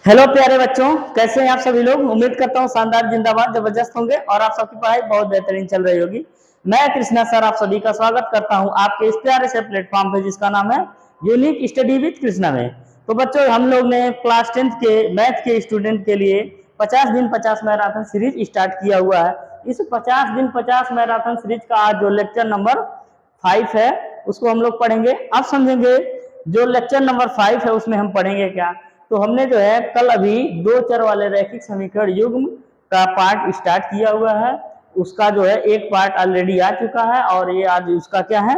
Hello प्यारे बच्चों, कैसे हैं आप सभी लोग। उम्मीद करता हूँ शानदार, जिंदाबाद, जबरदस्त होंगे और आप सबकी पढ़ाई बहुत बेहतरीन चल रही होगी। मैं कृष्णा सर आप सभी का स्वागत करता हूँ आपके इस प्यारे से प्लेटफॉर्म पे जिसका नाम है यूनिक स्टडी विद कृष्णा में। तो बच्चों, हम लोग ने क्लास 10th के मैथ के स्टूडेंट के लिए 50 दिन 50 मैराथन सीरीज स्टार्ट किया हुआ है। इस 50 दिन 50 मैराथन सीरीज का आज जो लेक्चर नंबर 5 है उसको हम लोग पढ़ेंगे। अब समझेंगे जो लेक्चर नंबर 5 है उसमें हम पढ़ेंगे क्या। तो हमने जो है कल अभी दो चर वाले रैखिक समीकरण युग्म का पार्ट स्टार्ट किया हुआ है। उसका जो है एक पार्ट ऑलरेडी आ चुका है और ये आज उसका क्या है,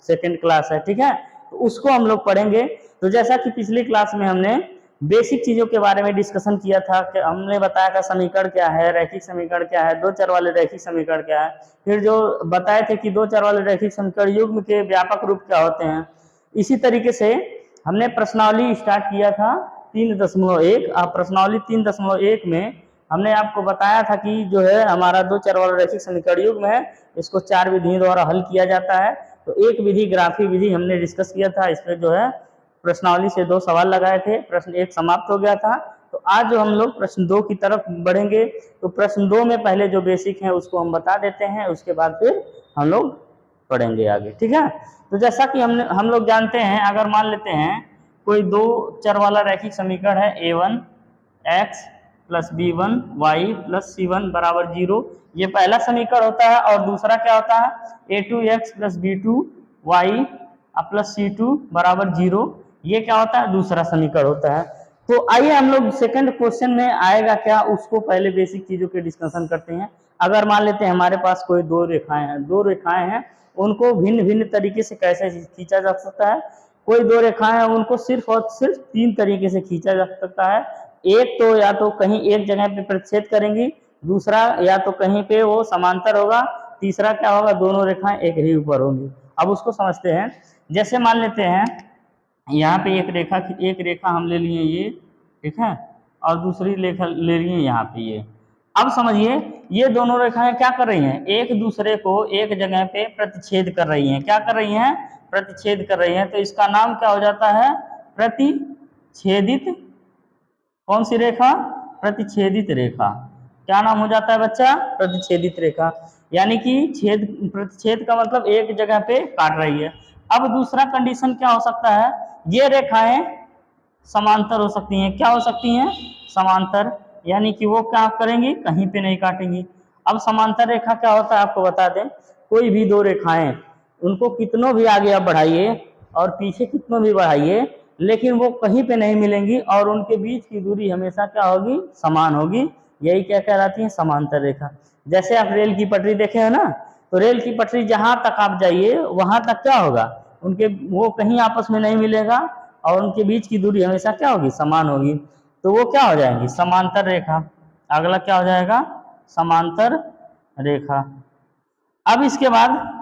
सेकंड क्लास है। ठीक है, तो उसको हम लोग पढ़ेंगे। तो जैसा कि पिछली क्लास में हमने बेसिक चीजों के बारे में डिस्कशन किया था कि हमने बताया था समीकरण क्या है, रैखिक समीकरण क्या है, दो चर वाले रैखिक समीकरण क्या है, फिर जो बताए थे कि दो चर वाले रैखिक समीकरण युग्म के व्यापक रूप क्या होते हैं। इसी तरीके से हमने प्रश्नावली स्टार्ट किया था 3.1। अब प्रश्नावली 3.1 में हमने आपको बताया था कि जो है हमारा दो चर वाला रैखिक समीकरण युग्म है, इसको 4 विधियों द्वारा हल किया जाता है। तो एक विधि ग्राफी विधि हमने डिस्कस किया था, इसमें जो है प्रश्नावली से 2 सवाल लगाए थे, प्रश्न 1 समाप्त हो गया था। तो आज जो हम लोग प्रश्न 2 की तरफ बढ़ेंगे। तो प्रश्न 2 में पहले जो बेसिक है उसको हम बता देते हैं, उसके बाद फिर हम लोग पढ़ेंगे आगे। ठीक है, तो जैसा कि हम लोग जानते हैं, अगर मान लेते हैं कोई दो चर वाला रैखिक समीकरण है a1 x plus b1 y plus c1 बराबर 0, ये पहला समीकरण होता है। और दूसरा क्या होता है a2 x plus b2 y plus c2 बराबर 0, ये क्या होता है, दूसरा समीकरण होता है। तो आइए हम लोग सेकंड क्वेश्चन में आएगा क्या, उसको पहले बेसिक चीजों के डिस्कशन करते हैं। अगर मान लेते हैं हमारे पास कोई दो रेखाएं हैं, उनको भिन्न भिन्न तरीके से कैसे खींचा जा सकता है। कोई दो रेखाएं हैं उनको सिर्फ और सिर्फ 3 तरीके से खींचा जा सकता है। एक तो या तो कहीं एक जगह पे प्रतिच्छेद करेंगी, दूसरा या तो कहीं पे वो समांतर होगा, तीसरा क्या होगा, दोनों रेखाएं एक ही ऊपर होंगी। अब उसको समझते हैं। जैसे मान लेते हैं यहाँ पे एक रेखा हम ले लिए ये, ठीक है, और दूसरी रेखा ले लिए यहाँ पे ये। अब समझिए ये दोनों रेखाएं क्या कर रही हैं, एक दूसरे को एक जगह पे प्रतिच्छेद कर रही हैं। क्या कर रही हैं, प्रतिच्छेद कर रही हैं। तो इसका नाम क्या हो जाता है, प्रतिच्छेदित कौन सी रेखा, प्रतिच्छेदित रेखा। क्या नाम हो जाता है बच्चा, प्रतिच्छेदित रेखा। यानी कि प्रतिच्छेद का मतलब एक जगह पे काट रही है। अब दूसरा कंडीशन क्या हो सकता है, ये रेखाएं समांतर हो सकती हैं। क्या हो सकती हैं, समांतर, यानी कि वो क्या करेंगी, कहीं पे नहीं काटेंगी। अब समांतर रेखा क्या होता है आपको बता दें, कोई भी दो रेखाएं, उनको कितनों भी आगे आप बढ़ाइए और पीछे कितनों भी बढ़ाइए, लेकिन वो कहीं पे नहीं मिलेंगी और उनके बीच की दूरी हमेशा क्या होगी, समान होगी। यही क्या कहलाती है, समांतर रेखा। जैसे आप रेल की पटरी देखे हैं ना, तो रेल की पटरी जहां तक आप जाइए वहां तक क्या होगा, उनके वो कहीं आपस में नहीं मिलेगा और उनके बीच की दूरी हमेशा क्या होगी, समान होगी। तो वो क्या हो जाएंगी, समांतर रेखा। अगला क्या हो जाएगा, समांतर रेखा। अब इसके बाद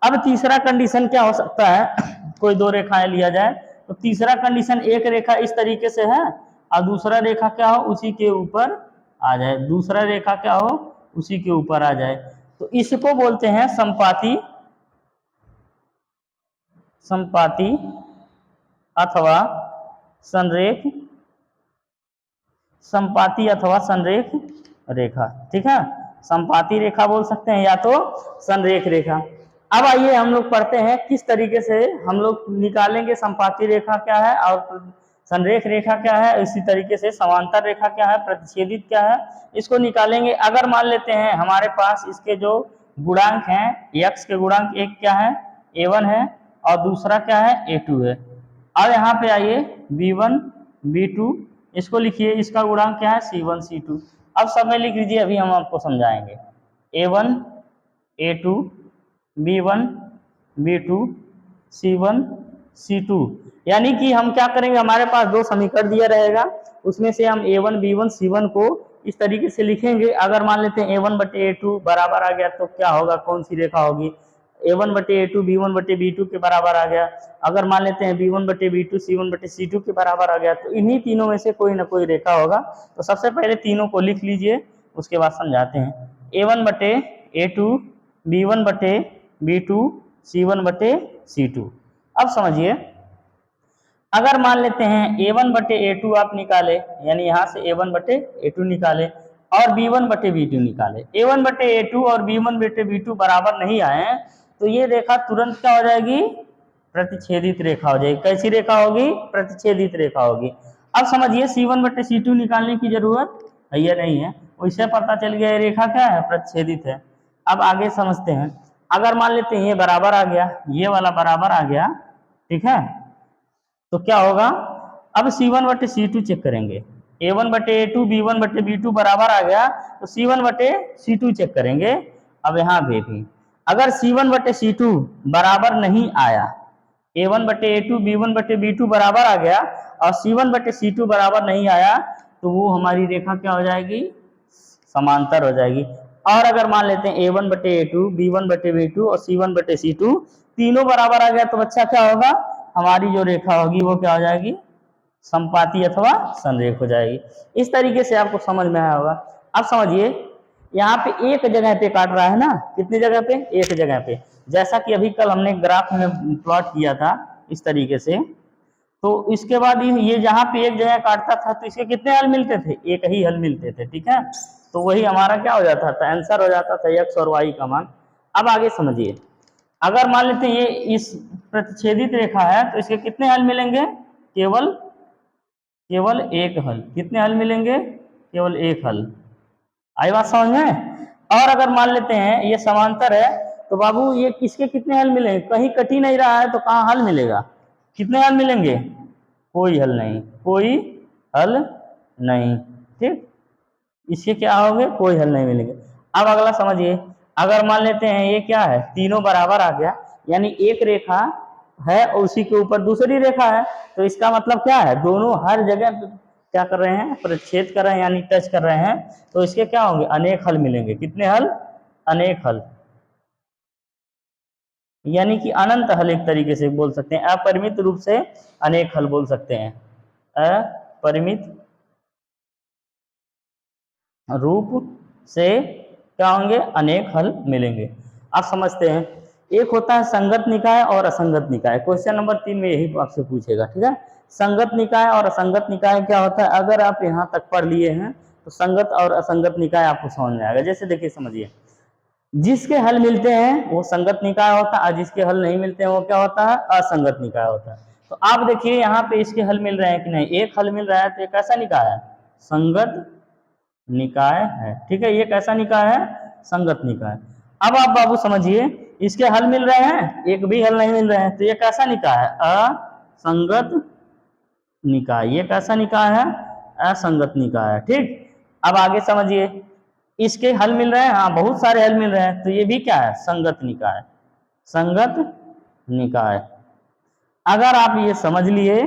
अब तीसरा कंडीशन क्या हो सकता है, कोई दो रेखाएं लिया जाए तो तीसरा कंडीशन, एक रेखा इस तरीके से है और दूसरा रेखा क्या हो, उसी के ऊपर आ जाए, दूसरा रेखा क्या हो, उसी के ऊपर आ जाए। तो इसको बोलते हैं संपाती, संपाती अथवा संरेख, संपाती अथवा संरेख रेखा। ठीक है, संपाती रेखा बोल सकते हैं या तो संरेख रेखा। अब आइए हम लोग पढ़ते हैं किस तरीके से हम लोग निकालेंगे संपाती रेखा क्या है और संरेख रेखा क्या है, इसी तरीके से समांतर रेखा क्या है, प्रतिच्छेदित क्या है, इसको निकालेंगे। अगर मान लेते हैं हमारे पास इसके जो गुणांक हैं, x के गुणांक एक क्या है, a1 है और दूसरा क्या है, a2 है। अब यहाँ पे आइए b1 b2, इसको लिखिए, इसका गुणांक क्या है, c1 c2। अब सब में लिख लीजिए, अभी हम आपको समझाएंगे। a1 a2 b1 b2 c1 c2, यानी कि हम क्या करेंगे, हमारे पास दो समीकरण दिया रहेगा, उसमें से हम a1 b1 c1 को इस तरीके से लिखेंगे। अगर मान लेते हैं a1 बटे a2 बराबर आ गया तो क्या होगा, कौन सी रेखा होगी, a1 बटे a2 b1 बटे b2 के बराबर आ गया। अगर मान लेते हैं b1 बटे b2 c1 बटे c2 के बराबर आ गया, तो इन्हीं तीनों में से कोई ना कोई रेखा होगा। तो सबसे पहले तीनों को लिख लीजिए, उसके बाद समझाते हैं। a1 बटे a2 b1 बटे b2 c1 बटे c2। अब समझिए, अगर मान लेते हैं A1 बटे A2 आप निकाले, यानी यहाँ से A1 बटे A2 निकाले और B1 बटे B2 निकाले, A1 बटे A2 और B1 बटे B2 बराबर नहीं आए तो ये रेखा तुरंत क्या हो जाएगी, प्रतिच्छेदित रेखा हो जाएगी। कैसी रेखा होगी, प्रतिच्छेदित रेखा होगी। अब समझिए C1 बटे C2 निकालने की जरूरत है या नहीं है, उससे पता चल गया ये रेखा क्या है, प्रतिच्छेदित है। अब आगे समझते हैं, अगर मान लेते हैं ये बराबर आ गया, ये वाला बराबर आ गया, ठीक है, तो क्या होगा, अब C1 बटे C2 चेक करेंगे, A1 बटे A2 B1 बटे B2 बराबर आ गया तो C1 बटे C2 चेक करेंगे। अब यहाँ पे भी अगर C1 बटे C2 बराबर नहीं आया, A1 बटे A2 B1 बटे B2 बराबर आ गया और C1 बटे C2 बराबर नहीं आया तो वो हमारी रेखा क्या हो जाएगी, समांतर हो जाएगी। और अगर मान लेते हैं A1 बटे A2 B1 बटे B2 और C1 बटे C2 तीनों बराबर आ गया तो बच्चा क्या होगा, हमारी जो रेखा होगी वो क्या हो जाएगी, संपाती अथवा संरेख हो जाएगी। इस तरीके से आपको समझ में आया होगा। अब समझिए यहाँ पे एक जगह पे काट रहा है ना, कितनी जगह पे, एक जगह पे, जैसा कि अभी कल हमने ग्राफ में प्लॉट किया था इस तरीके से। तो इसके बाद ये जहाँ पे एक जगह काटता था तो इसके कितने हल मिलते थे, एक ही हल मिलते थे, ठीक है। तो वही हमारा क्या हो जाता था, आंसर हो जाता था x और y का मान। अब आगे समझिए, अगर मान लेते हैं ये इस प्रतिच्छेदित रेखा है तो इसके कितने हल मिलेंगे, केवल केवल एक हल। कितने हल मिलेंगे, केवल एक हल। आई बात समझ में। और अगर मान लेते हैं ये समांतर है तो बाबू ये किसके कितने हल मिलेंगे, कहीं कट ही नहीं रहा है तो कहाँ हल मिलेगा, कितने हल मिलेंगे, कोई हल नहीं, कोई हल नहीं, ठीक। इसके क्या होंगे, कोई हल नहीं मिलेंगे। अब अगला समझिए, अगर मान लेते हैं ये क्या है, तीनों बराबर आ गया, यानी एक रेखा है और उसी के ऊपर दूसरी रेखा है, तो इसका मतलब क्या है, दोनों हर जगह क्या कर रहे हैं, प्रतिच्छेद कर रहे हैं, यानी टच कर रहे हैं, तो इसके क्या होंगे, अनेक हल मिलेंगे। कितने हल, अनेक हल, यानी कि अनंत हल एक तरीके से बोल सकते हैं, अपरिमित रूप से अनेक हल बोल सकते हैं, अपरिमित रूप से क्या होंगे, अनेक हल मिलेंगे। आप समझते हैं, एक होता है संगत निकाय और असंगत निकाय। क्वेश्चन नंबर 3 में यही आपसे पूछेगा, ठीक है। संगत निकाय और असंगत निकाय क्या होता है, अगर आप यहाँ तक पढ़ लिए हैं तो संगत और असंगत निकाय आपको समझ में आएगा। जैसे देखिए समझिए, जिसके हल मिलते हैं वो संगत निकाय होता है और जिसके हल नहीं मिलते हैं वो क्या होता है, असंगत निकाय होता है। तो आप देखिए यहाँ पे इसके हल मिल रहे हैं कि नहीं, एक हल मिल रहा है तो ये कैसा निकाय है, संगत निकाय है, ठीक है। ये कैसा निकाय है, संगत निकाय। अब आप बाबू समझिए, इसके हल मिल रहे हैं, एक भी हल नहीं मिल रहे हैं, तो ये कैसा निकाय है, असंगत निकाय। ये कैसा निकाय है, असंगत निकाय है, ठीक। अब आगे समझिए, इसके हल मिल रहे हैं, हाँ बहुत सारे हल मिल रहे हैं, तो ये भी क्या है, संगत निकाय, संगत निकाय। अगर आप ये समझ लिए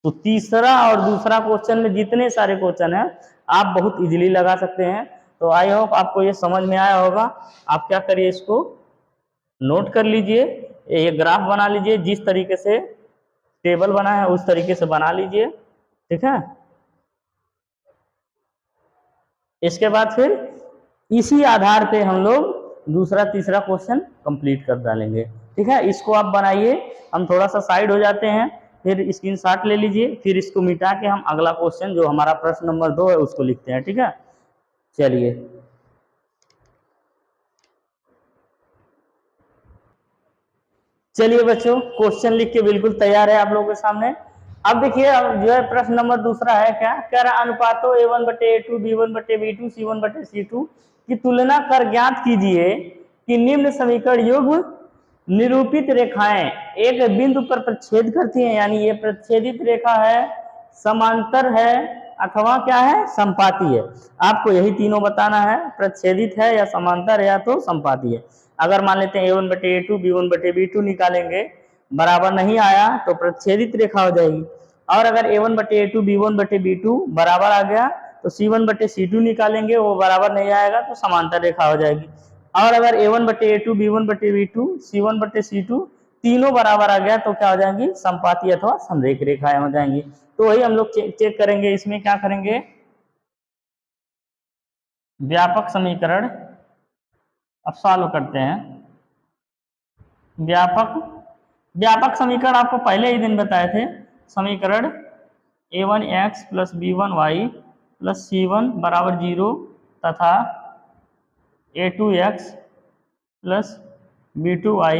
तो तीसरा और दूसरा क्वेश्चन में जितने सारे क्वेश्चन हैं आप बहुत इजीली लगा सकते हैं। तो आई होप आपको ये समझ में आया होगा। आप क्या करिए, इसको नोट कर लीजिए, ये ग्राफ बना लीजिए, जिस तरीके से टेबल बना है उस तरीके से बना लीजिए, ठीक है। इसके बाद फिर इसी आधार पे हम लोग दूसरा तीसरा क्वेश्चन कंप्लीट कर डालेंगे, ठीक है। इसको आप बनाइए, हम थोड़ा सा साइड हो जाते हैं, फिर स्क्रीनशॉट ले लीजिए, फिर इसको मिटा के हम अगला क्वेश्चन जो हमारा प्रश्न नंबर 2 है उसको लिखते हैं, ठीक है। चलिए चलिए बच्चों, क्वेश्चन लिख के बिल्कुल तैयार है आप लोगों के सामने। अब देखिए, अब जो है प्रश्न नंबर दूसरा है, क्या कह रहा, अनुपातों A1 बटे A2 B1 बटे B2 C1 बटे C2 की तुलना कर ज्ञात कीजिए कि निम्न समीकरण युग्म निरूपित रेखाएं एक बिंदु पर प्रतिच्छेद करती हैं, यानी ये प्रतिच्छेदित रेखा है, समांतर है अथवा क्या है, संपाती है। आपको यही तीनों बताना है, प्रतिच्छेदित है या समांतर है या तो संपाती है। अगर मान लेते हैं A1 बटे A2 B1 बटे B2 निकालेंगे, बराबर नहीं आया तो प्रतिच्छेदित रेखा हो जाएगी। और अगर A1 बटे A2 B1 बटे B2 बराबर आ गया तो C1 बटे C2 निकालेंगे, वो बराबर नहीं आएगा तो समांतर रेखा हो जाएगी। और अगर A1 बटे A2 B1 बटे B2 C1 बटे C2 तीनों बराबर आ गया तो क्या हो जाएंगी, संपाती अथवा समरेख रेखाएं हो जाएंगी। तो वही हम लोग चेक करेंगे, इसमें क्या करेंगे, व्यापक समीकरण अब सॉल्व करते हैं। व्यापक व्यापक समीकरण आपको पहले ही दिन बताए थे। समीकरण a1x plus b1y plus c1 बराबर 0 तथा a2x plus b2y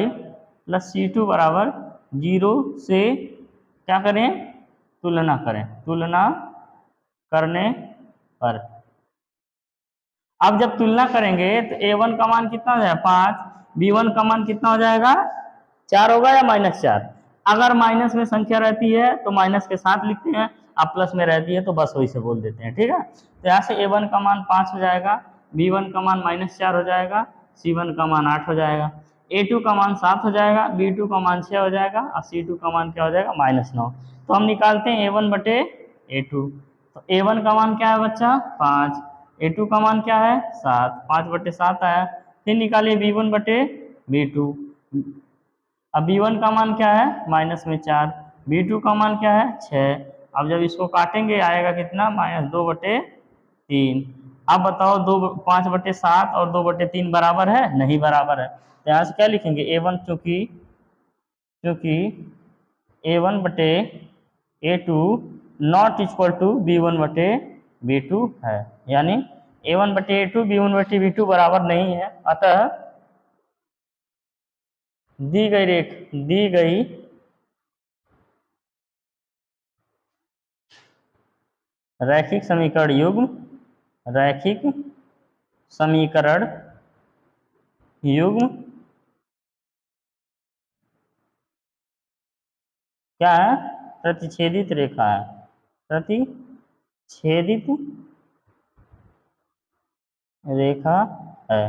plus c2 बराबर 0 से क्या करें, तुलना करें। तुलना करने पर अब जब तुलना करेंगे तो a1 का मान कितना हो जाएगा 5, b1 का मान कितना हो जाएगा 4 होगा या -4। अगर माइनस में संख्या रहती है तो माइनस के साथ लिखते हैं, अब प्लस में रहती है तो बस वही से बोल देते हैं, ठीक है। तो यहाँ से a1 का मान 5 हो जाएगा, b1 का मान -4 हो जाएगा, c1 का मान 8 हो जाएगा, a2 का मान 7 हो जाएगा, b2 का मान 6 हो जाएगा और c2 का मान क्या हो जाएगा -9। तो हम निकालते हैं a1 बटे a2। तो a1 का मान क्या है बच्चा 5, a2 का मान क्या है 7, 5 बटे 7 आया। फिर निकालिए b1 बटे b2। अब b1 का मान क्या है -4, b2 का मान क्या है 6। अब जब इसको काटेंगे आएगा कितना -2 बटे 3। अब बताओ 5 बटे 7 और 2 बटे 3 बराबर है, नहीं बराबर है। तो यहाँ से क्या लिखेंगे a1 चूंकि a1 बटे a2 not equal to b1 बटे b2 है, यानी a1 बटे a2 b1 बटे b2 बराबर नहीं है। अतः दी गई रैखिक समीकरण युग्म क्या है, प्रतिच्छेदित रेखा है। प्रतिच्छेदित रेखा है।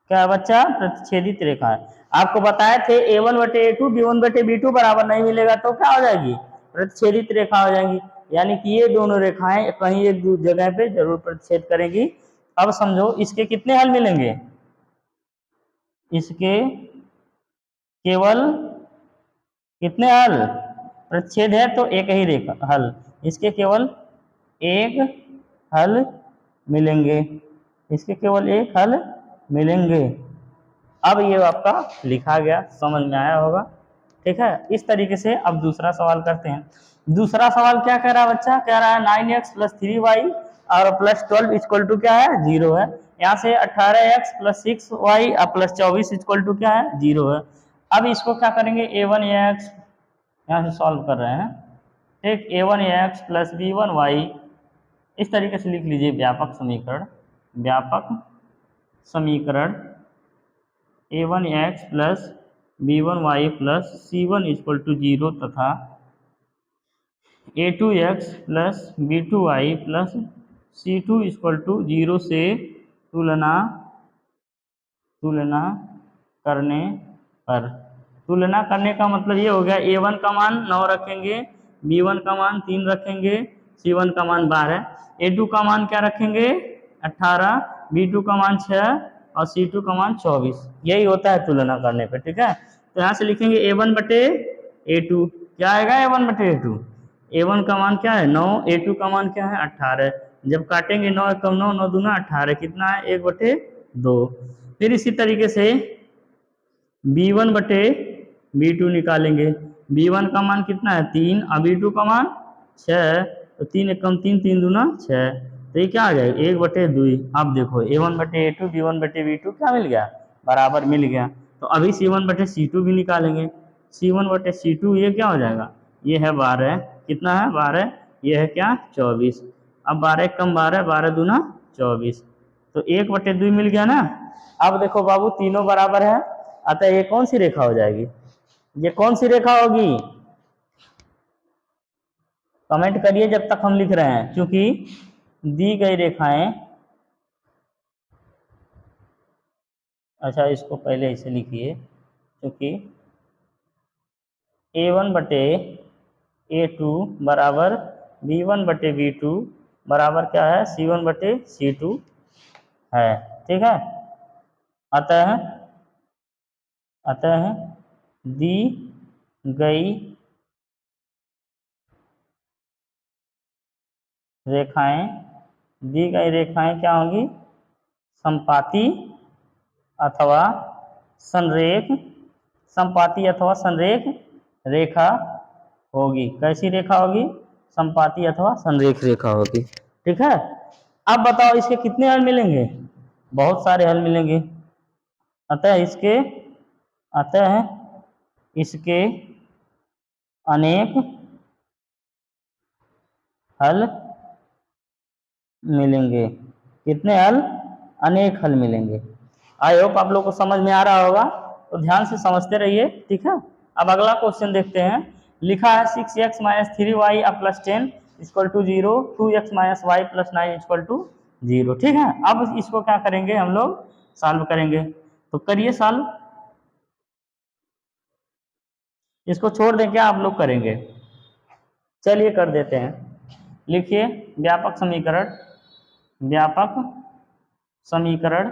क्या बच्चा, प्रतिच्छेदित रेखा है। आपको बताए थे a1 बटे a2 b1 बटे b2 बराबर नहीं मिलेगा तो क्या हो जाएगी, प्रतिच्छेदित रेखा हो जाएगी। यानी कि ये दोनों रेखाएं कहीं एक जगह पे जरूर प्रतिच्छेद करेंगी। अब समझो इसके कितने हल मिलेंगे, इसके केवल कितने हल, प्रतिच्छेद है तो एक ही रेखा हल, इसके केवल एक हल मिलेंगे, इसके केवल एक हल मिलेंगे। अब ये आपका लिखा गया, समझ में आया होगा, ठीक है। इस तरीके से अब दूसरा सवाल करते हैं। दूसरा सवाल क्या कह रहा है बच्चा, कह रहा है 9x प्लस 3y और प्लस 12 इक्वल टू क्या है 0 है। यहाँ से 18x प्लस 6y और प्लस 24 इक्वल टू क्या है 0 है। अब इसको क्या करेंगे a1x यहाँ से सॉल्व कर रहे हैं, ठीक। a1x प्लस b1y इस तरीके से लिख लीजिए व्यापक समीकरण a1x plus b1y plus c1 equal to 0 तथा a2x plus b2y plus c2 equal to 0 से तुलना करने पर। तुलना करने का मतलब ये हो गया a1 का मान 9 रखेंगे, b1 का मान 3 रखेंगे, c1 का मान 12, a2 का मान क्या रखेंगे 18, b2 का मान 6 और c2 का मान 24। यही होता है तुलना करने पे, ठीक है। तो यहाँ से लिखेंगे a1 बटे a2, क्या आएगा a1 बटे a2, a1 का मान क्या है 9, a2 का मान क्या है 18। जब काटेंगे 9 एकम 9, 9 दूना 18, कितना है 1 बटे 2। फिर इसी तरीके से b1 बटे b2 निकालेंगे, b1 का मान कितना है 3 और b2 का मान 6, तो 3 एकम 3, 3 दूना 6, तो ये क्या आ जाएगा 1 बटे 2। अब देखो a1 बटे a2 b1 बटे b2 क्या मिल गया, बराबर मिल गया। तो अभी c1 बटे c2 भी निकालेंगे, c1 बटे c2 ये क्या हो जाएगा, ये है 12, कितना है 12, ये है क्या 24। अब 12 कम 12, 12 दूना 24, तो 1 बटे 2 मिल गया ना। अब देखो बाबू तीनों बराबर है, अतः ये कौन सी रेखा हो जाएगी, ये कौन सी रेखा होगी, कमेंट करिए जब तक हम लिख रहे हैं। क्योंकि दी गई रेखाएं, अच्छा इसको पहले इसे लिखिए, क्योंकि a1 बटे a2 बराबर b1 बटे b2 बराबर क्या है c1 बटे c2 है, ठीक है। अतः दी गई रेखाएं क्या होंगी, संपाती अथवा संरेख रेखा होगी। कैसी रेखा होगी? समपाती अथवा संरेख रेखा होगी। ठीक है। अब बताओ इसके कितने हल मिलेंगे? बहुत सारे हल मिलेंगे। अतः इसके अनेक हल मिलेंगे। कितने हल? अनेक हल मिलेंगे। आई होप आप लोग को समझ में आ रहा होगा, तो ध्यान से समझते रहिए। ठीक है। अब अगला क्वेश्चन देखते हैं। लिखा है 6x - 3y + 10 = 0, 2x - y + 9 = 0। ठीक है। अब इसको क्या करेंगे? हम लोग सॉल्व करेंगे। तो करिए सॉल्व। इसको छोड़ दें क्या? आप लोग करेंगे? चलिए कर देते हैं। लिखिए व्यापक समीकरण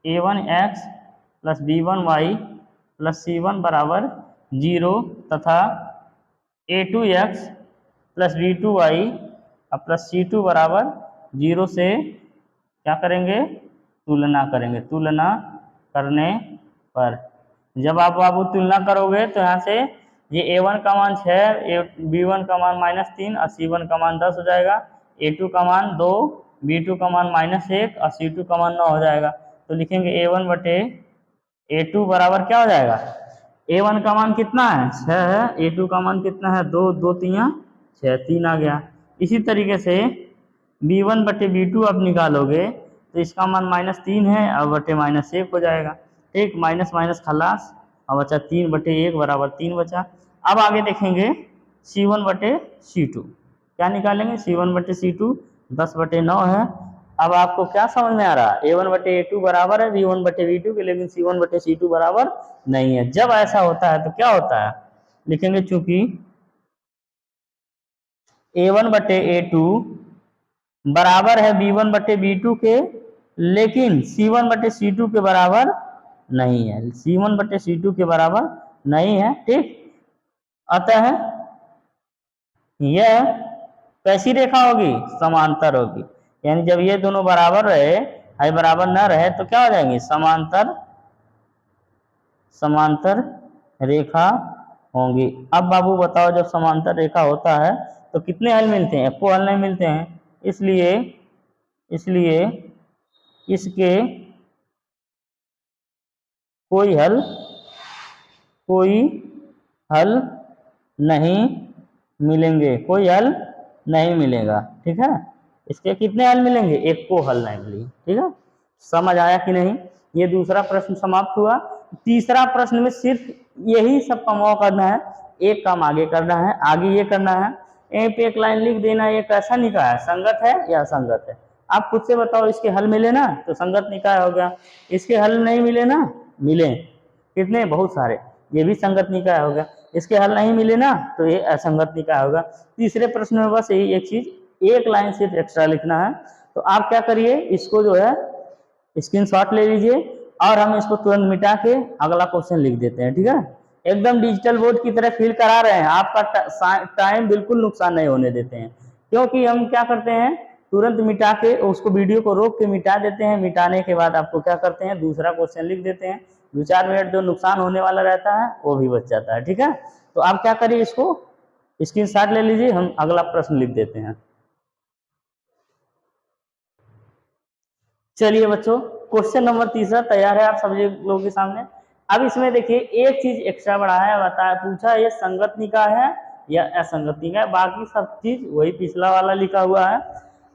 a1x + b1y + c1 = 0 तथा a2x + b2y + c2 = 0 से क्या करेंगे? तुलना करेंगे। तुलना करने पर जब आप बाबू तुलना करोगे तो यहाँ से ये a1 का मान 6, b1 का मान -3 और c1 का मान 10 हो जाएगा। a2 का मान 2, b2 का मान -1 और c2 का मान 9 हो जाएगा। तो लिखेंगे a1 बटे a2 बराबर क्या हो जाएगा? a1 का मान कितना है? 6 है। a2 का मान कितना है? 2, 2 3 6, 3 आ गया। इसी तरीके से b1 बटे b2 आप निकालोगे तो इसका मान -3 है और बटे -1 हो जाएगा। ठीक, माइनस माइनस खलास और बचा 3 बटे 1 बराबर 3 बचा। अब आगे देखेंगे c1 बटे c2 क्या निकालेंगे? c1 बटे c2 10 बटे 9 है। अब आपको क्या समझ में आ रहा है? a1 बटे a2 बराबर है b1 बटे b2 के, लेकिन c1 बटे c2 बराबर नहीं है। जब ऐसा होता है तो क्या होता है? लिखेंगे चूंकि a1 बटे a2 बराबर है b1 बटे b2 के, लेकिन c1 बटे c2 के बराबर नहीं है। c1 बटे c2 के बराबर नहीं है। ठीक, अतः यह कैसी रेखा होगी? समांतर होगी। यानी जब ये दोनों बराबर रहे, है बराबर न रहे, तो क्या हो जाएंगे? समांतर रेखा होंगी। अब बाबू बताओ, जब समांतर रेखा होता है तो कितने हल मिलते हैं? एको हल नहीं मिलते हैं। इसलिए इसके कोई हल नहीं मिलेंगे। कोई हल नहीं मिलेगा। ठीक है। इसके कितने हल मिलेंगे? एक को हल नहीं मिलेगी। ठीक है। समझ आया कि नहीं? ये दूसरा प्रश्न समाप्त हुआ। तीसरा प्रश्न में सिर्फ यही सब काम करना है, एक काम आगे करना है। आगे ये करना है, यहीं पे एक लाइन लिख देना, ये कैसा निकाय है? संगत है या असंगत है? आप खुद से बताओ। इसके हल मिले ना तो संगत निकाय हो गया। इसके हल नहीं मिले ना, मिले कितने? बहुत सारे, ये भी संगत निकाय हो गया। इसके हल नहीं मिले ना तो ये असंगत निकाय होगा। तीसरे प्रश्न में बस यही एक चीज, एक लाइन सिर्फ एक्स्ट्रा लिखना है। तो आप क्या करिए, इसको जो है स्क्रीनशॉट ले लीजिए और हम इसको तुरंत मिटा के अगला क्वेश्चन लिख देते हैं। ठीक है। एकदम डिजिटल बोर्ड की तरह फील करा रहे हैं। आपका टाइम बिल्कुल नुकसान नहीं होने देते हैं, क्योंकि हम क्या करते हैं, तुरंत मिटा के उसको वीडियो को रोक के मिटा देते हैं। मिटाने के बाद आपको क्या करते हैं, दूसरा क्वेश्चन लिख देते हैं। 2-4 मिनट जो नुकसान होने वाला रहता है वो भी बच जाता है। ठीक है। तो आप क्या करिए, इसको स्क्रीनशॉट ले लीजिए, हम अगला प्रश्न लिख देते हैं। चलिए बच्चों, क्वेश्चन नंबर तीसरा तैयार है आप सभी लोगों के सामने। अब इसमें देखिए एक चीज एक्स्ट्रा बढ़ा है, बताया पूछा ये संगत निकाय है या असंगत निकाय, बाकी सब चीज वही पिछला वाला लिखा हुआ है।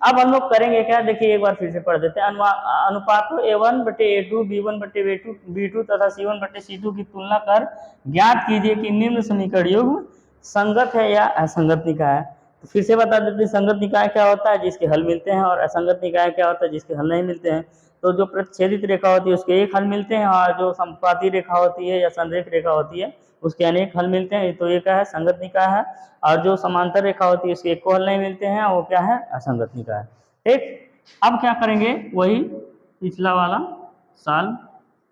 अब हम लोग करेंगे क्या, देखिए एक बार फिर से पढ़ देते हैं। अनुपातों a1 बटे a2, b1 बटे b2 तथा c1 बटे c2 की तुलना कर ज्ञात कीजिए कि निम्न समीकरण युग्म संगत है या असंगत निकाय है। तो फिर से बता देते हैं, संगत निकाय क्या होता है? जिसके हल मिलते हैं। और असंगत निकाय क्या होता है? जिसके हल नहीं मिलते हैं। तो जो प्रतिच्छेदित रेखा होती है उसके एक हल मिलते हैं, और जो समपाती रेखा होती है या संरेख रेखा होती है उसके अनेक हल मिलते हैं। तो ये क्या है? संगत निकाय है। और जो समांतर रेखा होती है उसके एक को हल नहीं मिलते हैं, वो क्या है? असंगत निकाय। ठीक, अब क्या करेंगे, वही पिछला वाला साल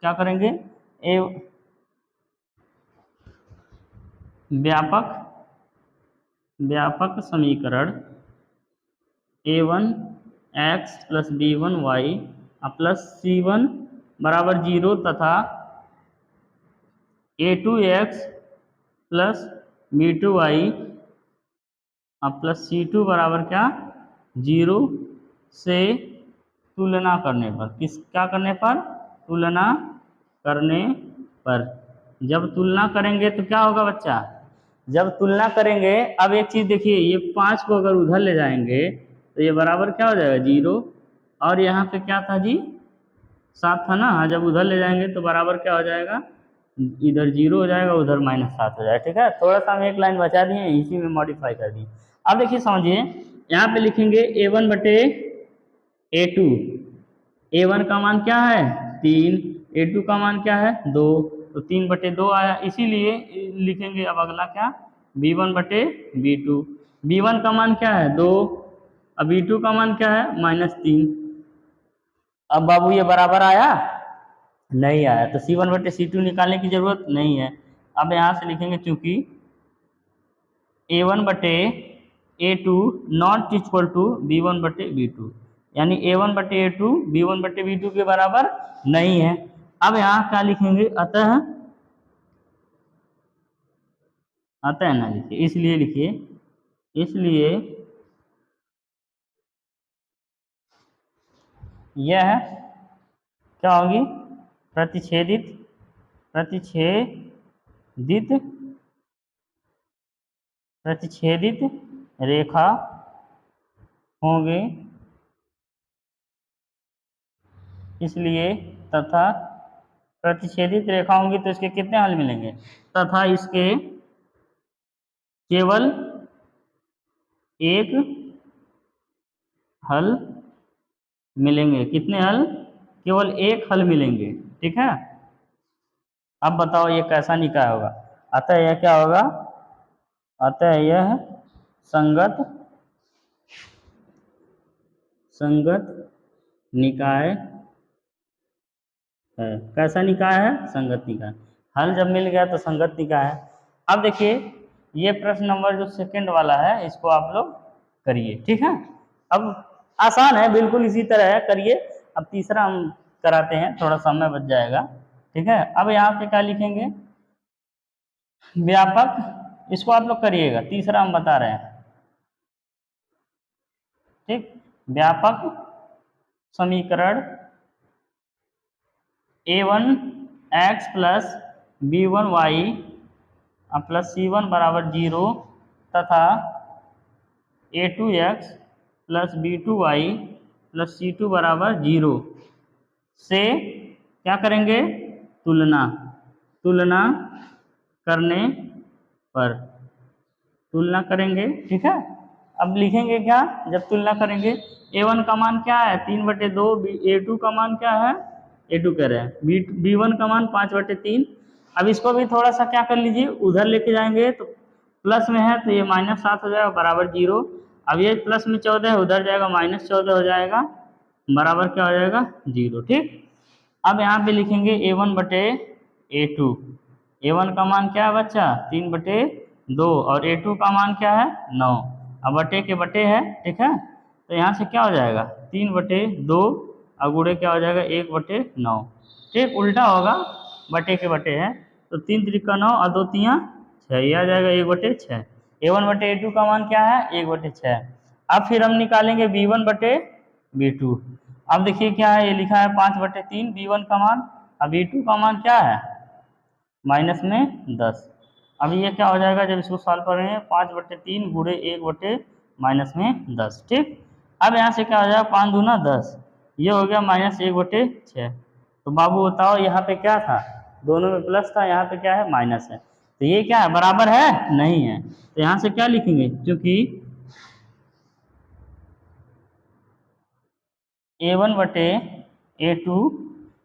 क्या करेंगे, व्यापक समीकरण a1x + b1y + c1 = 0 तथा a2x प्लस b2y अब प्लस c2 बराबर क्या, 0 से तुलना करने पर, किस क्या करने पर, तुलना करने पर। जब तुलना करेंगे तो क्या होगा बच्चा, जब तुलना करेंगे, अब एक चीज देखिए, ये 5 को अगर उधर ले जाएंगे तो ये बराबर क्या हो जाएगा, 0। और यहाँ पे क्या था जी, 7 था ना, हाँ, जब उधर ले जाएंगे तो बराबर क्या हो जाएगा, इधर 0 हो जाएगा, उधर -7 हो जाएगा। ठीक है, थोड़ा सा हम एक लाइन बचा दिए, इसी में मॉडिफाई कर दिए। अब देखिए समझिए, यहाँ पे लिखेंगे a1 बटे a2। a1 का मान क्या है, 3, a2 का मान क्या है, 2, तो 3 बटे 2 आया, इसीलिए लिखेंगे अब अगला क्या, b1 बटे b2। b1 का मान क्या है, 2, अब b2 का मान क्या है, -3। अब बाबू ये बराबर आया, नहीं आया, तो C1 बटे C2 निकालने की जरूरत नहीं है। अब यहाँ से लिखेंगे चूंकि A1 बटे A2 not equal to B1 बटे B2, यानी A1 बटे A2 B1 बटे B2 के बराबर नहीं है। अब यहाँ क्या लिखेंगे, अतः ना लिखिए, इसलिए लिखिए, इसलिए यह क्या होगी, प्रतिच्छेदित प्रतिच्छेदित प्रतिच्छेदित रेखा होंगे, इसलिए तथा प्रतिच्छेदित रेखा होंगी तो इसके कितने हल मिलेंगे, तथा इसके केवल एक हल मिलेंगे। कितने हल, केवल एक हल मिलेंगे। ठीक है, अब बताओ ये कैसा निकाय होगा, अतः यह क्या होगा, अतः यह संगत संगत निकाय है। कैसा निकाय है, संगत निकाय। हल जब मिल गया तो संगत निकाय है। अब देखिए ये प्रश्न नंबर जो सेकंड वाला है, इसको आप लोग करिए। ठीक है, अब आसान है, बिल्कुल इसी तरह है, करिए। अब तीसरा हम कराते हैं, थोड़ा समय बच जाएगा। ठीक है, अब यहाँ पे क्या लिखेंगे, व्यापक, इसको आप लोग करिएगा, तीसरा हम बता रहे हैं। ठीक, व्यापक समीकरण a1x plus b1y plus c1 बराबर 0 तथा a2x plus b2y plus c2 बराबर 0 से क्या करेंगे, तुलना तुलना करने पर, तुलना करेंगे। ठीक है, अब लिखेंगे क्या, जब तुलना करेंगे, a1 का मान क्या है, 3/2, a2 का मान क्या है, a2 कह रहे हैं, b1 का मान 5/3। अब इसको भी थोड़ा सा क्या कर लीजिए, उधर लेके जाएंगे तो प्लस में है तो ये -7 हो जाएगा, बराबर 0। अब ये प्लस में 14 है, उधर जाएगा -14 हो जाएगा, बराबर क्या हो जाएगा, 0। ठीक, अब यहाँ पे लिखेंगे a1 बटे a2। a1 का मान क्या है बच्चा, 3/2, और a2 का मान क्या है, 9। अब बटे के बटे है। ठीक है, तो यहाँ से क्या हो जाएगा, 3/2 और गुणे क्या हो जाएगा, 1/9। ठीक, उल्टा होगा, बटे के बटे है, तो 3 त्रिका 9 और 2 तियाँ 6, ये आ जाएगा 1/6। a1 बटे a2 का मान क्या है, 1/6। अब फिर हम निकालेंगे b1 बटे b2। अब देखिए क्या है, ये लिखा है 5/3 b1 का मान, अब b2 का मान क्या है, -10। अब ये क्या हो जाएगा, जब इसको सॉल्व करेंगे, 5/3 गुणे 1/-10। ठीक, अब यहाँ से क्या हो जाएगा, 5 दूना 10, ये हो गया -1/6। तो बाबू बताओ यहाँ पे क्या था, दोनों में प्लस था, यहाँ पे क्या है, माइनस है, तो ये क्या है, बराबर है, नहीं है। तो यहाँ से क्या लिखेंगे, क्योंकि a1 बटे a2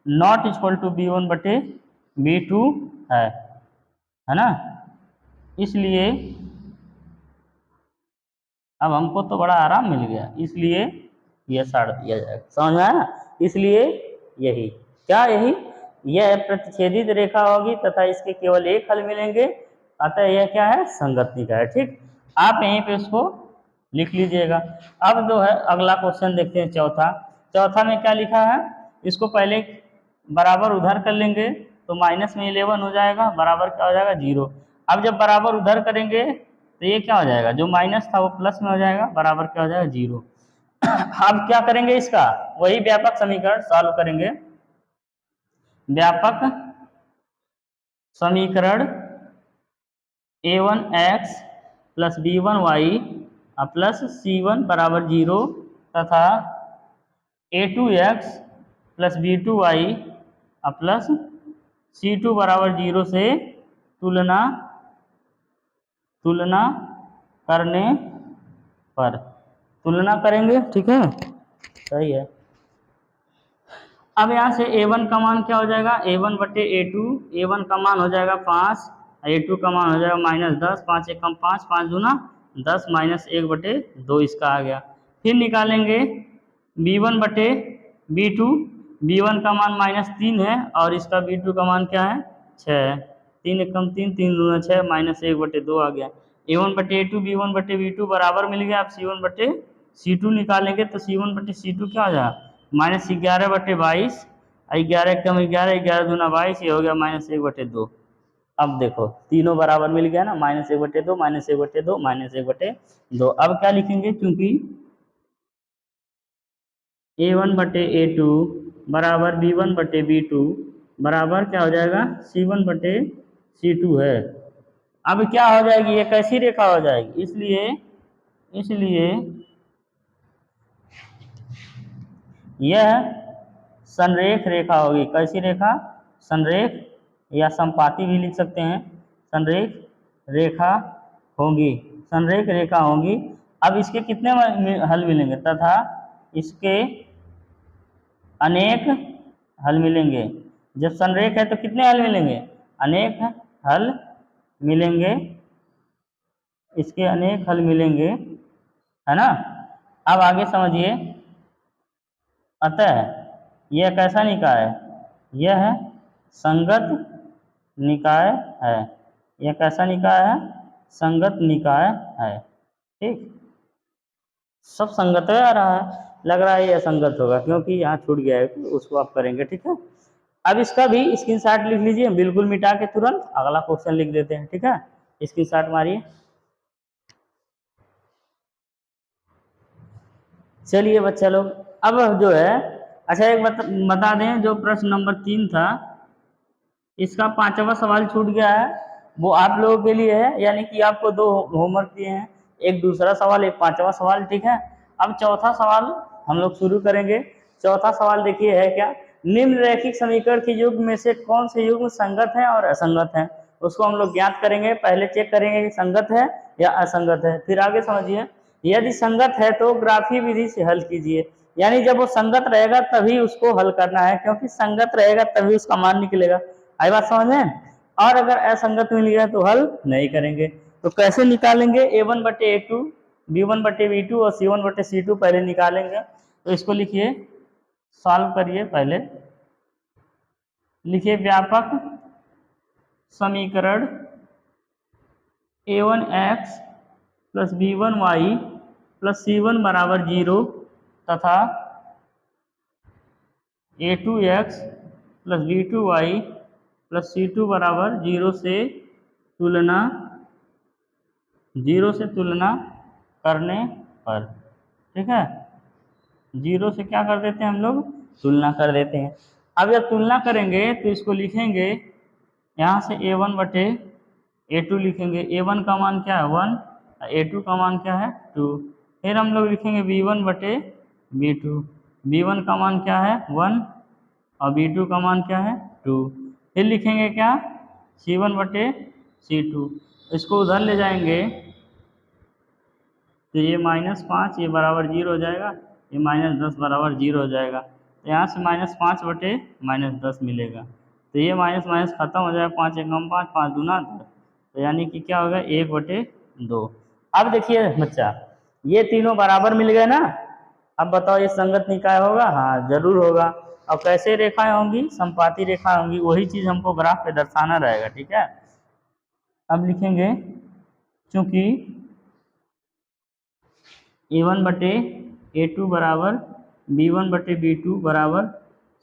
not equal to b1 बटे b2 है ना, इसलिए अब हमको तो बड़ा आराम मिल गया, इसलिए यह साड़ दिया जाएगा। समझ में आया, इसलिए यही क्या, यही यह प्रतिच्छेदित रेखा होगी तथा इसके केवल एक हल मिलेंगे, अतः यह क्या है, संगत निकाय है। ठीक, आप यहीं पे इसको लिख लीजिएगा। अब जो है अगला क्वेश्चन देखते हैं, चौथा में क्या लिखा है, इसको पहले बराबर उधर कर लेंगे तो -11 हो जाएगा, बराबर क्या हो जाएगा, 0। अब जब बराबर उधर करेंगे तो ये क्या हो जाएगा, जो माइनस था वो प्लस में हो जाएगा, बराबर क्या हो जाएगा, 0। अब क्या करेंगे, इसका वही व्यापक समीकरण सॉल्व करेंगे। व्यापक समीकरण a1x plus b1y plus c1 बराबर 0 तथा a2x plus b2y plus c2 बराबर 0 से तुलना तुलना करने पर तुलना करेंगे, ठीक है, सही है। अब यहाँ से a1 का मान क्या हो जाएगा, a1 बटे a2, a1 का मान हो जाएगा 5, a2 का मान हो जाएगा -10, 5 एक कम 5, 5 दूना 10 -1 बटे 2 इसका आ गया। फिर निकालेंगे b1 बटे b2, b1 का मान -3 है और इसका b2 का मान क्या है, 6 है। 3 एक कम 3, 3 दूना 6, -1 बटे 2 आ गया। a1 बटे a2, b1 बटे b2 बराबर मिल गया। अब c1 बटे c2 निकालेंगे तो c1 बटे c2 क्या हो जाएगा, -11 बटे 22, 11 कम 11, 11 दूना 22, ये हो गया -1 बटे 2। अब देखो तीनों बराबर मिल गया ना, -1 बटे 2, -1 बटे 2, -1 बटे 2। अब क्या लिखेंगे, क्योंकि a1 बटे a2 बराबर b1 बटे b2 बराबर क्या हो जाएगा, c1 बटे c2 है। अब क्या हो जाएगी, ये कैसी रेखा हो जाएगी, इसलिए इसलिए यह संरेख रेखा होगी। कैसी रेखा, संरेख या संपाती भी लिख सकते हैं, संरेख रेखा होगी, संरेख रेखा होगी। अब इसके कितने हल मिलेंगे, तथा इसके अनेक हल मिलेंगे। जब संरेख है तो कितने हल मिलेंगे, अनेक हल मिलेंगे, इसके अनेक हल मिलेंगे, है ना। अब आगे समझिए, अतः यह कैसा निकाय है, यह संगत निकाय है। यह कैसा निकाय है, संगत निकाय है। ठीक, सब संगत आ रहा है, लग रहा है यह संगत होगा क्योंकि यहाँ छूट गया है, तो उसको आप करेंगे, ठीक है। अब इसका भी स्क्रीनशॉट लिख लीजिए, बिल्कुल मिटा के तुरंत अगला क्वेश्चन लिख देते हैं, ठीक है। स्क्रीनशॉट मारिए। चलिए बच्चा लोग, अब जो है, अच्छा एक बता दें, जो प्रश्न नंबर 3 था इसका 5वां सवाल छूट गया है, वो आप लोगों के लिए है, यानी कि आपको 2 होमवर्क दिए हैं, एक दूसरा सवाल, एक 5वां सवाल, ठीक है। अब चौथा सवाल हम लोग शुरू करेंगे। चौथा सवाल देखिए है क्या, निम्न रैखिक समीकरण के युग्म में से कौन से युग्म संगत है और असंगत है, उसको हम लोग ज्ञात करेंगे। पहले चेक करेंगे कि संगत है या असंगत है, फिर आगे समझिए। यदि संगत है तो ग्राफीय विधि से हल कीजिए, यानी जब वो संगत रहेगा तभी उसको हल करना है, क्योंकि संगत रहेगा तभी उसका मान निकलेगा। आई बात समझ में। और अगर असंगत मिल गया तो हल नहीं करेंगे। तो कैसे निकालेंगे, a1 बटे a2, b1 बटे b2 और c1 बटे c2 पहले निकालेंगे। तो इसको लिखिए, सॉल्व करिए। पहले लिखिए व्यापक समीकरण a1x plus b1y plus c1 बराबर 0 तथा a2x plus b2y plus c2 बराबर 0 से तुलना करने पर, ठीक है। 0 से क्या कर देते हैं हम लोग, तुलना कर देते हैं। अब जब तुलना करेंगे तो इसको लिखेंगे, यहाँ से a1 बटे a2 लिखेंगे। a1 का मान क्या है, 1, a2 का मान क्या है, 2। फिर हम लोग लिखेंगे b1 बटे b2, b1 का मान क्या है, 1 और b2 का मान क्या है, 2। फिर लिखेंगे क्या, c1 बटे c2, इसको उधर ले जाएंगे तो ये -5 ये बराबर 0 हो जाएगा, ये -10 बराबर 0 हो जाएगा। तो यहाँ से -5 बटे -10 मिलेगा। तो ये माइनस माइनस खत्म हो जाएगा, 5 एक कम 5, 5 दूना 10, तो यानी कि क्या होगा, 1/2। अब देखिए बच्चा, ये तीनों बराबर मिल गए ना। अब बताओ ये संगत निकाय होगा, हाँ जरूर होगा। और कैसे रेखाएं होंगी, संपाती रेखा होंगी, वही चीज हमको ग्राफ पे दर्शाना रहेगा, ठीक है। अब लिखेंगे, चूंकि a1 बटे a2 बराबर b1 बटे b2 बराबर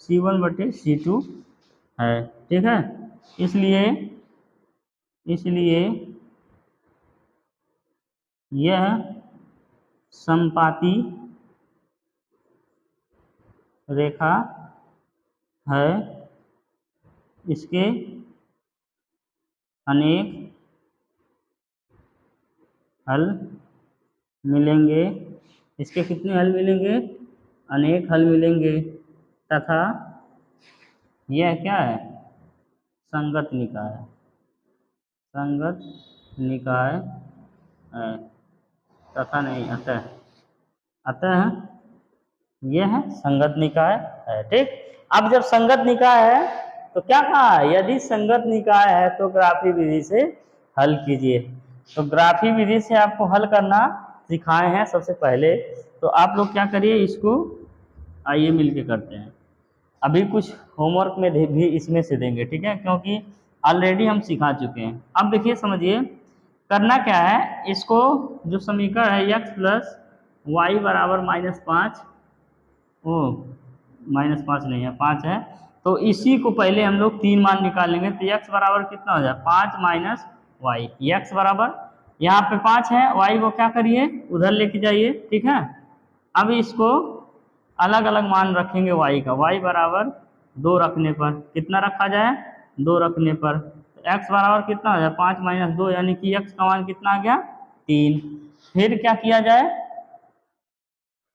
c1 बटे c2 है, ठीक है। इसलिए इसलिए यह समपाती रेखा है। इसके अनेक हल मिलेंगे। इसके कितने हल मिलेंगे? अनेक हल मिलेंगे। तथा यह क्या है? संगत निकाय। संगत निकाय है। तथा नहीं, अतः। अतः यह संगत निकाय है। ठीक। अब जब संगत निकाय है तो क्या कहा है? यदि संगत निकाय है तो ग्राफी विधि से हल कीजिए। तो ग्राफी विधि से आपको हल करना सिखाए हैं सबसे पहले। तो आप लोग क्या करिए, इसको आइए मिलके करते हैं। अभी कुछ होमवर्क में भी इसमें से देंगे, ठीक है, क्योंकि ऑलरेडी हम सिखा चुके हैं। अब देखिए, समझिए करना क्या है। इसको जो समीकरण है x प्लस वाई बराबर -5, ओ -5 नहीं है, 5 है, तो इसी को पहले हम लोग 3 मान निकालेंगे। तो x बराबर कितना हो जाए? 5 माइनस वाई। x बराबर यहाँ पे 5 है, y को क्या करिए, उधर लेके जाइए। ठीक है। अब इसको अलग अलग मान रखेंगे y का। y बराबर 2 रखने पर कितना रखा जाए? 2 रखने पर x बराबर कितना हो जाए? 5 माइनस 2, यानी कि x का मान कितना आ गया? 3। फिर क्या किया जाए?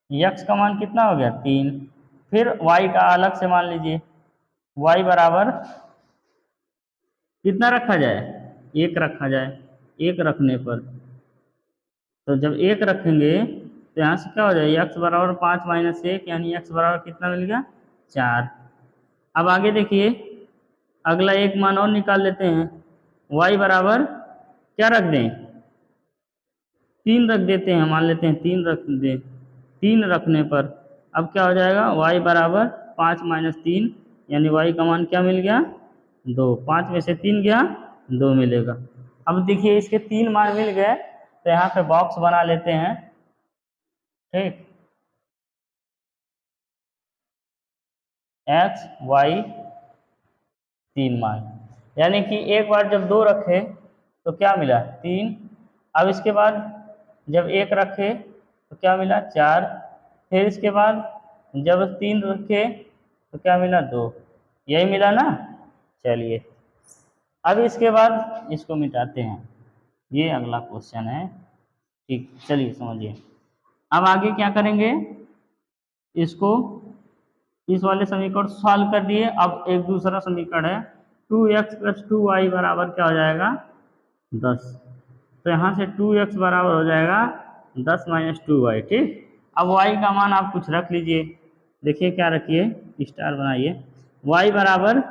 x का मान कितना हो गया? 3। फिर y का अलग से मान लीजिए। y बराबर कितना रखा जाए? 1 रखा जाए। 1 रखने पर, तो जब 1 रखेंगे तो यहाँ से क्या हो जाए? x बराबर 5 माइनस 1, यानी x बराबर कितना मिल गया? 4। अब आगे देखिए, अगला एक मान और निकाल लेते हैं। y बराबर क्या रख दें? 3 रख देते हैं। मान लेते हैं 3 रख दें। 3 रखने पर अब क्या हो जाएगा? y बराबर 5 माइनस 3, यानी y का मान क्या मिल गया? 2। 5 में से 3 गया, 2 मिलेगा। अब देखिए, इसके 3 मान मिल गए, तो यहाँ पे बॉक्स बना लेते हैं। ठीक। x y 3 मान, यानी कि एक बार जब 2 रखे तो क्या मिला? 3। अब इसके बाद जब 1 रखे तो क्या मिला? 4। फिर इसके बाद जब 3 रखे तो क्या मिला? 2। यही मिला ना? चलिए, अब इसके बाद इसको मिटाते हैं। ये अगला क्वेश्चन है। ठीक, चलिए समझिए। अब आगे क्या करेंगे? इसको इस वाले समीकरण सॉल्व कर दिए। अब एक दूसरा समीकरण है 2x प्लस 2y बराबर क्या हो जाएगा? 10। तो यहाँ से 2x बराबर हो जाएगा 10 माइनस 2y। ठीक। अब y का मान आप कुछ रख लीजिए। देखिए क्या रखिए, स्टार बनाइए। y बराबर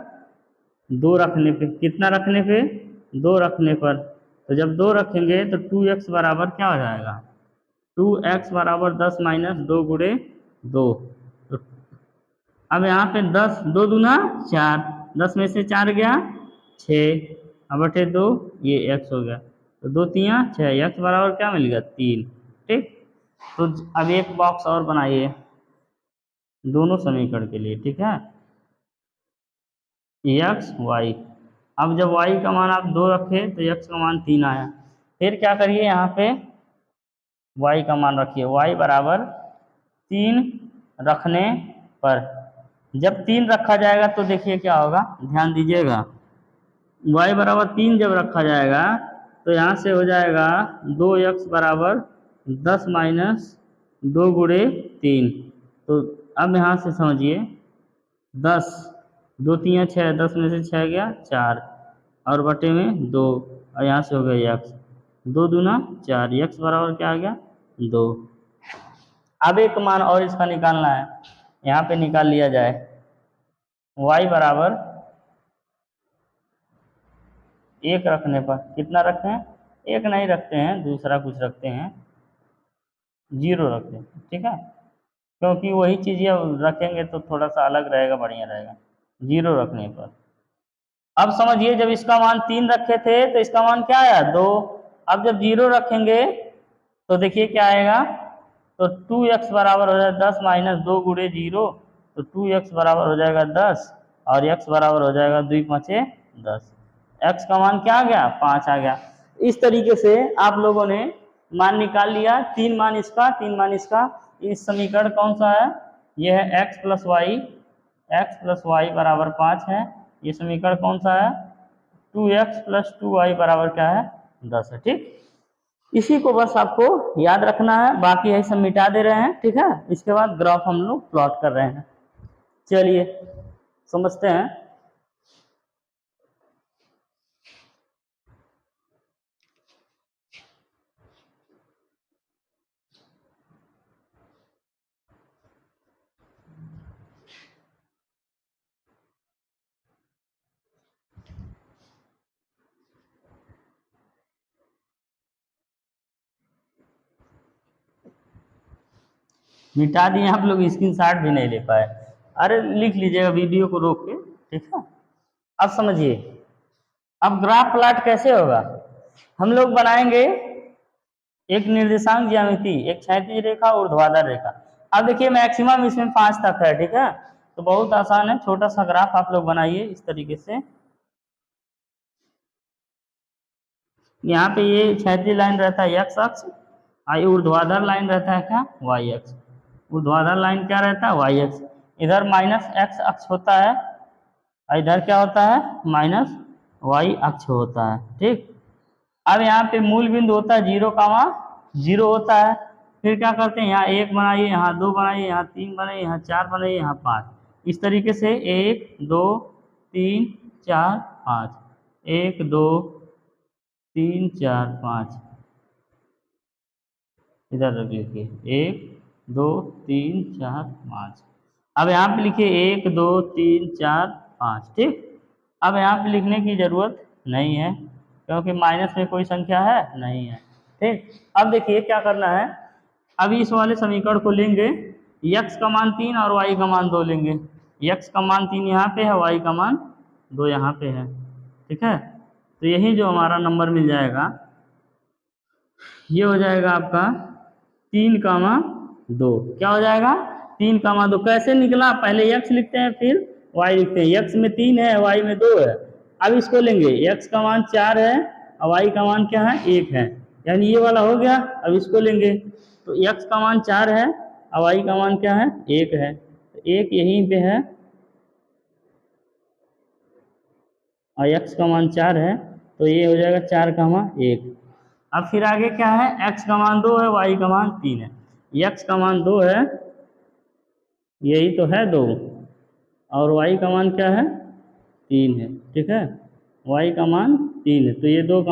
2 रखने पे, कितना रखने पे? 2 रखने पर, तो जब 2 रखेंगे तो 2x बराबर क्या हो जाएगा? 2x बराबर 10 माइनस 2 गुणे 2। तो अब यहाँ पे 10, 2 दूना 4, 10 में से 4 गया 6, अब बटे 2, ये x हो गया। तो 2 3 6, x बराबर क्या मिल गया? 3। ठीक। तो अब एक बॉक्स और बनाइए दोनों समीकरण के लिए। ठीक है, x y। अब जब y का मान आप 2 रखे तो x का मान 3 आया। फिर क्या करिए, यहाँ पे y का मान रखिए। y बराबर 3 रखने पर, जब 3 रखा जाएगा तो देखिए क्या होगा, ध्यान दीजिएगा। y बराबर 3 जब रखा जाएगा तो यहाँ से हो जाएगा 2x बराबर 10 माइनस 2 गुणे 3। तो अब यहाँ से समझिए, 10, 2 3 6, 10 में से 6 गया 4, और बटे में 2, और यहाँ से हो गया x, 2 दूना 4, x बराबर क्या आ गया? 2। अब एक मान और इसका निकालना है, यहाँ पे निकाल लिया जाए। y बराबर 1 रखने पर, कितना रखते हैं? 1 नहीं रखते हैं, दूसरा कुछ रखते हैं, 0 रखते हैं। ठीक है, क्योंकि वही चीज़ ये रखेंगे तो थोड़ा सा अलग रहेगा, बढ़िया रहेगा। 0 रखने पर अब समझिए, जब इसका मान 3 रखे थे तो इसका मान क्या आया? 2। अब जब 0 रखेंगे तो देखिए क्या आएगा, तो 2x बराबर हो जाएगा 10 माइनस 2 गुणे 0, तो 2x बराबर हो जाएगा 10, और x बराबर हो जाएगा 2 5 10। x का मान क्या आ गया, 5 आ गया। इस तरीके से आप लोगों ने मान निकाल लिया, 3 मान इसका 3 मान इसका। इस समीकरण कौन सा है, यह है x प्लस वाई बराबर 5 है। ये समीकरण कौन सा है, 2x प्लस 2y बराबर क्या है, 10 है। ठीक, इसी को बस आपको याद रखना है, बाकी यही सब मिटा दे रहे हैं। ठीक है, इसके बाद ग्राफ हम लोग प्लॉट कर रहे हैं। चलिए समझते हैं। मिटा दिए आप लोग, स्क्रीनशॉट भी नहीं ले पाए। अरे लिख लीजिएगा वीडियो को रोक के। ठीक है, अब समझिए, अब ग्राफ प्लॉट कैसे होगा। हम लोग बनाएंगे एक निर्देशांक ज्यामिति, एक क्षैतिज रेखा, ऊर्ध्वाधर रेखा। अब देखिए मैक्सिमम इसमें 5 तक है। ठीक है, तो बहुत आसान है, छोटा सा ग्राफ आप लोग बनाइए इस तरीके से। यहाँ पे ये क्षैतिज लाइन रहता है x अक्ष, और ऊर्ध्वाधर लाइन रहता है क्या, y अक्ष। ऊर्ध्वाधर लाइन क्या रहता है, y अक्ष। इधर माइनस x अक्ष होता है, और इधर क्या होता है, माइनस y अक्ष होता है। ठीक, अब यहाँ पे मूल बिंदु होता है 0, होता है। फिर क्या करते हैं, यहाँ 1 बनाइए, यहाँ 2 बनाइए, यहाँ 3 बनाइए, यहाँ 4 बनाइए, यहाँ 5। इस तरीके से 1 2 3 4 5, 1 2 3 4 5। इधर रख लिखिए 1 2 3 4 5। अब यहाँ पे लिखिए 1 2 3 4 5। ठीक, अब यहाँ पे लिखने की जरूरत नहीं है, क्योंकि माइनस में कोई संख्या है नहीं है। ठीक, अब देखिए क्या करना है। अभी इस वाले समीकरण को लेंगे, x का मान 3 और y का मान 2 लेंगे। x का मान 3 यहाँ पे है, y का मान 2 यहाँ पे है। ठीक है, तो यही जो हमारा नंबर मिल जाएगा, ये हो जाएगा आपका 3, 2। क्या हो जाएगा, 3, 2। कैसे निकला, पहले x लिखते हैं फिर y लिखते हैं। x में 3 है, y में 2 है। अब इसको लेंगे, x का मान 4 है और y का मान क्या है, 1 है, यानी ये वाला हो गया। अब इसको लेंगे तो x का मान 4 है और y का मान क्या है, 1 है, तो 1 यहीं पे है और x का मान 4 है, तो ये हो जाएगा 4, 1। अब फिर आगे क्या है, x का मान 2 है, y का मान 3 है। x का मान 2 है, यही तो है 2, और y का मान क्या है, 3 है। ठीक है, y का मान 3 है, तो ये 2,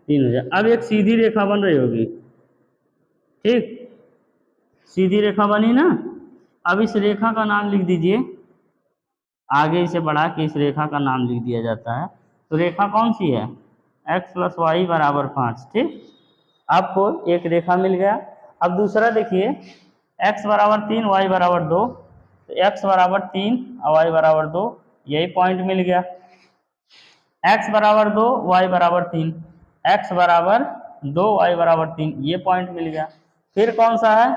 3 हो जाए। अब एक सीधी रेखा बन रही होगी। ठीक, सीधी रेखा बनी ना। अब इस रेखा का नाम लिख दीजिए, आगे इसे बढ़ा के इस रेखा का नाम लिख दिया जाता है। तो रेखा कौन सी है, x प्लस वाई बराबर 5। ठीक, आपको एक रेखा मिल गया। अब दूसरा देखिए, x बराबर 3 y बराबर 2, तो x बराबर 3 और y बराबर 2, यही पॉइंट मिल गया। x बराबर 2 y बराबर 3, x बराबर 2 y बराबर 3, ये पॉइंट मिल गया। फिर कौन सा है,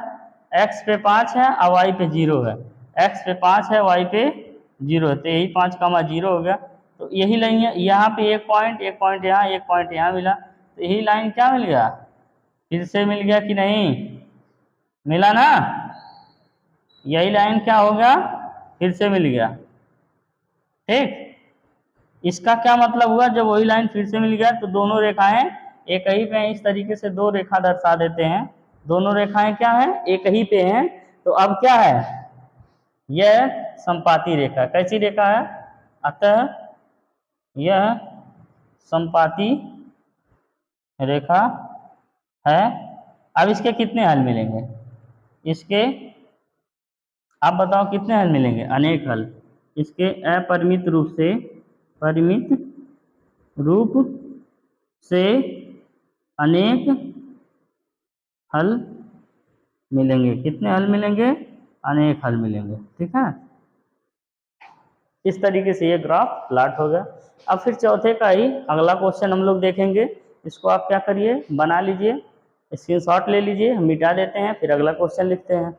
x पे 5 है और y पे 0 है। x पे 5 है, y पे 0 है, तो यही 5, 0 हो गया। तो यही लाइन है, यहाँ पे एक पॉइंट यहाँ, एक पॉइंट यहाँ मिला, तो यही लाइन क्या मिल गया, फिर से मिल गया कि नहीं, मिला ना। यही लाइन क्या हो गया, फिर से मिल गया। ठीक, इसका क्या मतलब हुआ, जब वही लाइन फिर से मिल गया तो दोनों रेखाएं एक ही पे हैं। इस तरीके से दो रेखा दर्शा देते हैं, दोनों रेखाएं क्या है, एक ही पे हैं। तो अब क्या है, यह संपाती रेखा, कैसी रेखा है, अतः यह संपाती रेखा है। अब इसके कितने हल मिलेंगे, इसके आप बताओ कितने हल मिलेंगे, अनेक हल। इसके अपरिमित रूप से, परिमित रूप से अनेक हल मिलेंगे। कितने हल मिलेंगे, अनेक हल मिलेंगे। ठीक है, इस तरीके से ये ग्राफ प्लॉट हो गया। अब फिर चौथे का ही अगला क्वेश्चन हम लोग देखेंगे। इसको आप क्या करिए, बना लीजिए, स्क्रीनशॉट ले लीजिए, हम मिटा देते हैं, फिर अगला क्वेश्चन लिखते हैं।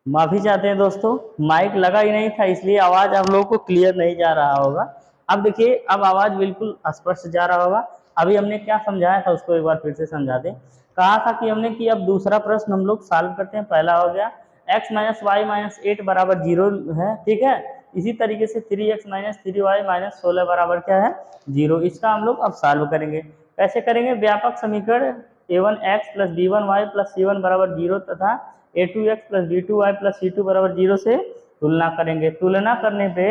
माफी चाहते हैं दोस्तों, माइक लगा ही नहीं था इसलिए आवाज आप लोगों को क्लियर नहीं जा रहा होगा। अब देखिए, अब आवाज बिल्कुल स्पष्ट जा रहा होगा। अभी हमने क्या समझाया था उसको एक बार फिर से समझा दें। कहा था कि हमने कि अब दूसरा प्रश्न हम लोग सॉल्व करते हैं। पहला हो गया x माइनस वाई माइनस 8 बराबर 0 है, ठीक है। इसी तरीके से 3x माइनस 3y माइनस 16 बराबर क्या है, 0। इसका हम लोग अब सॉल्व करेंगे। कैसे करेंगे? व्यापक समीकरण a1x plus b1y plus c1 बराबर 0 तथा a2x plus b2y plus c2 बराबर 0 से तुलना करेंगे। तुलना करने पे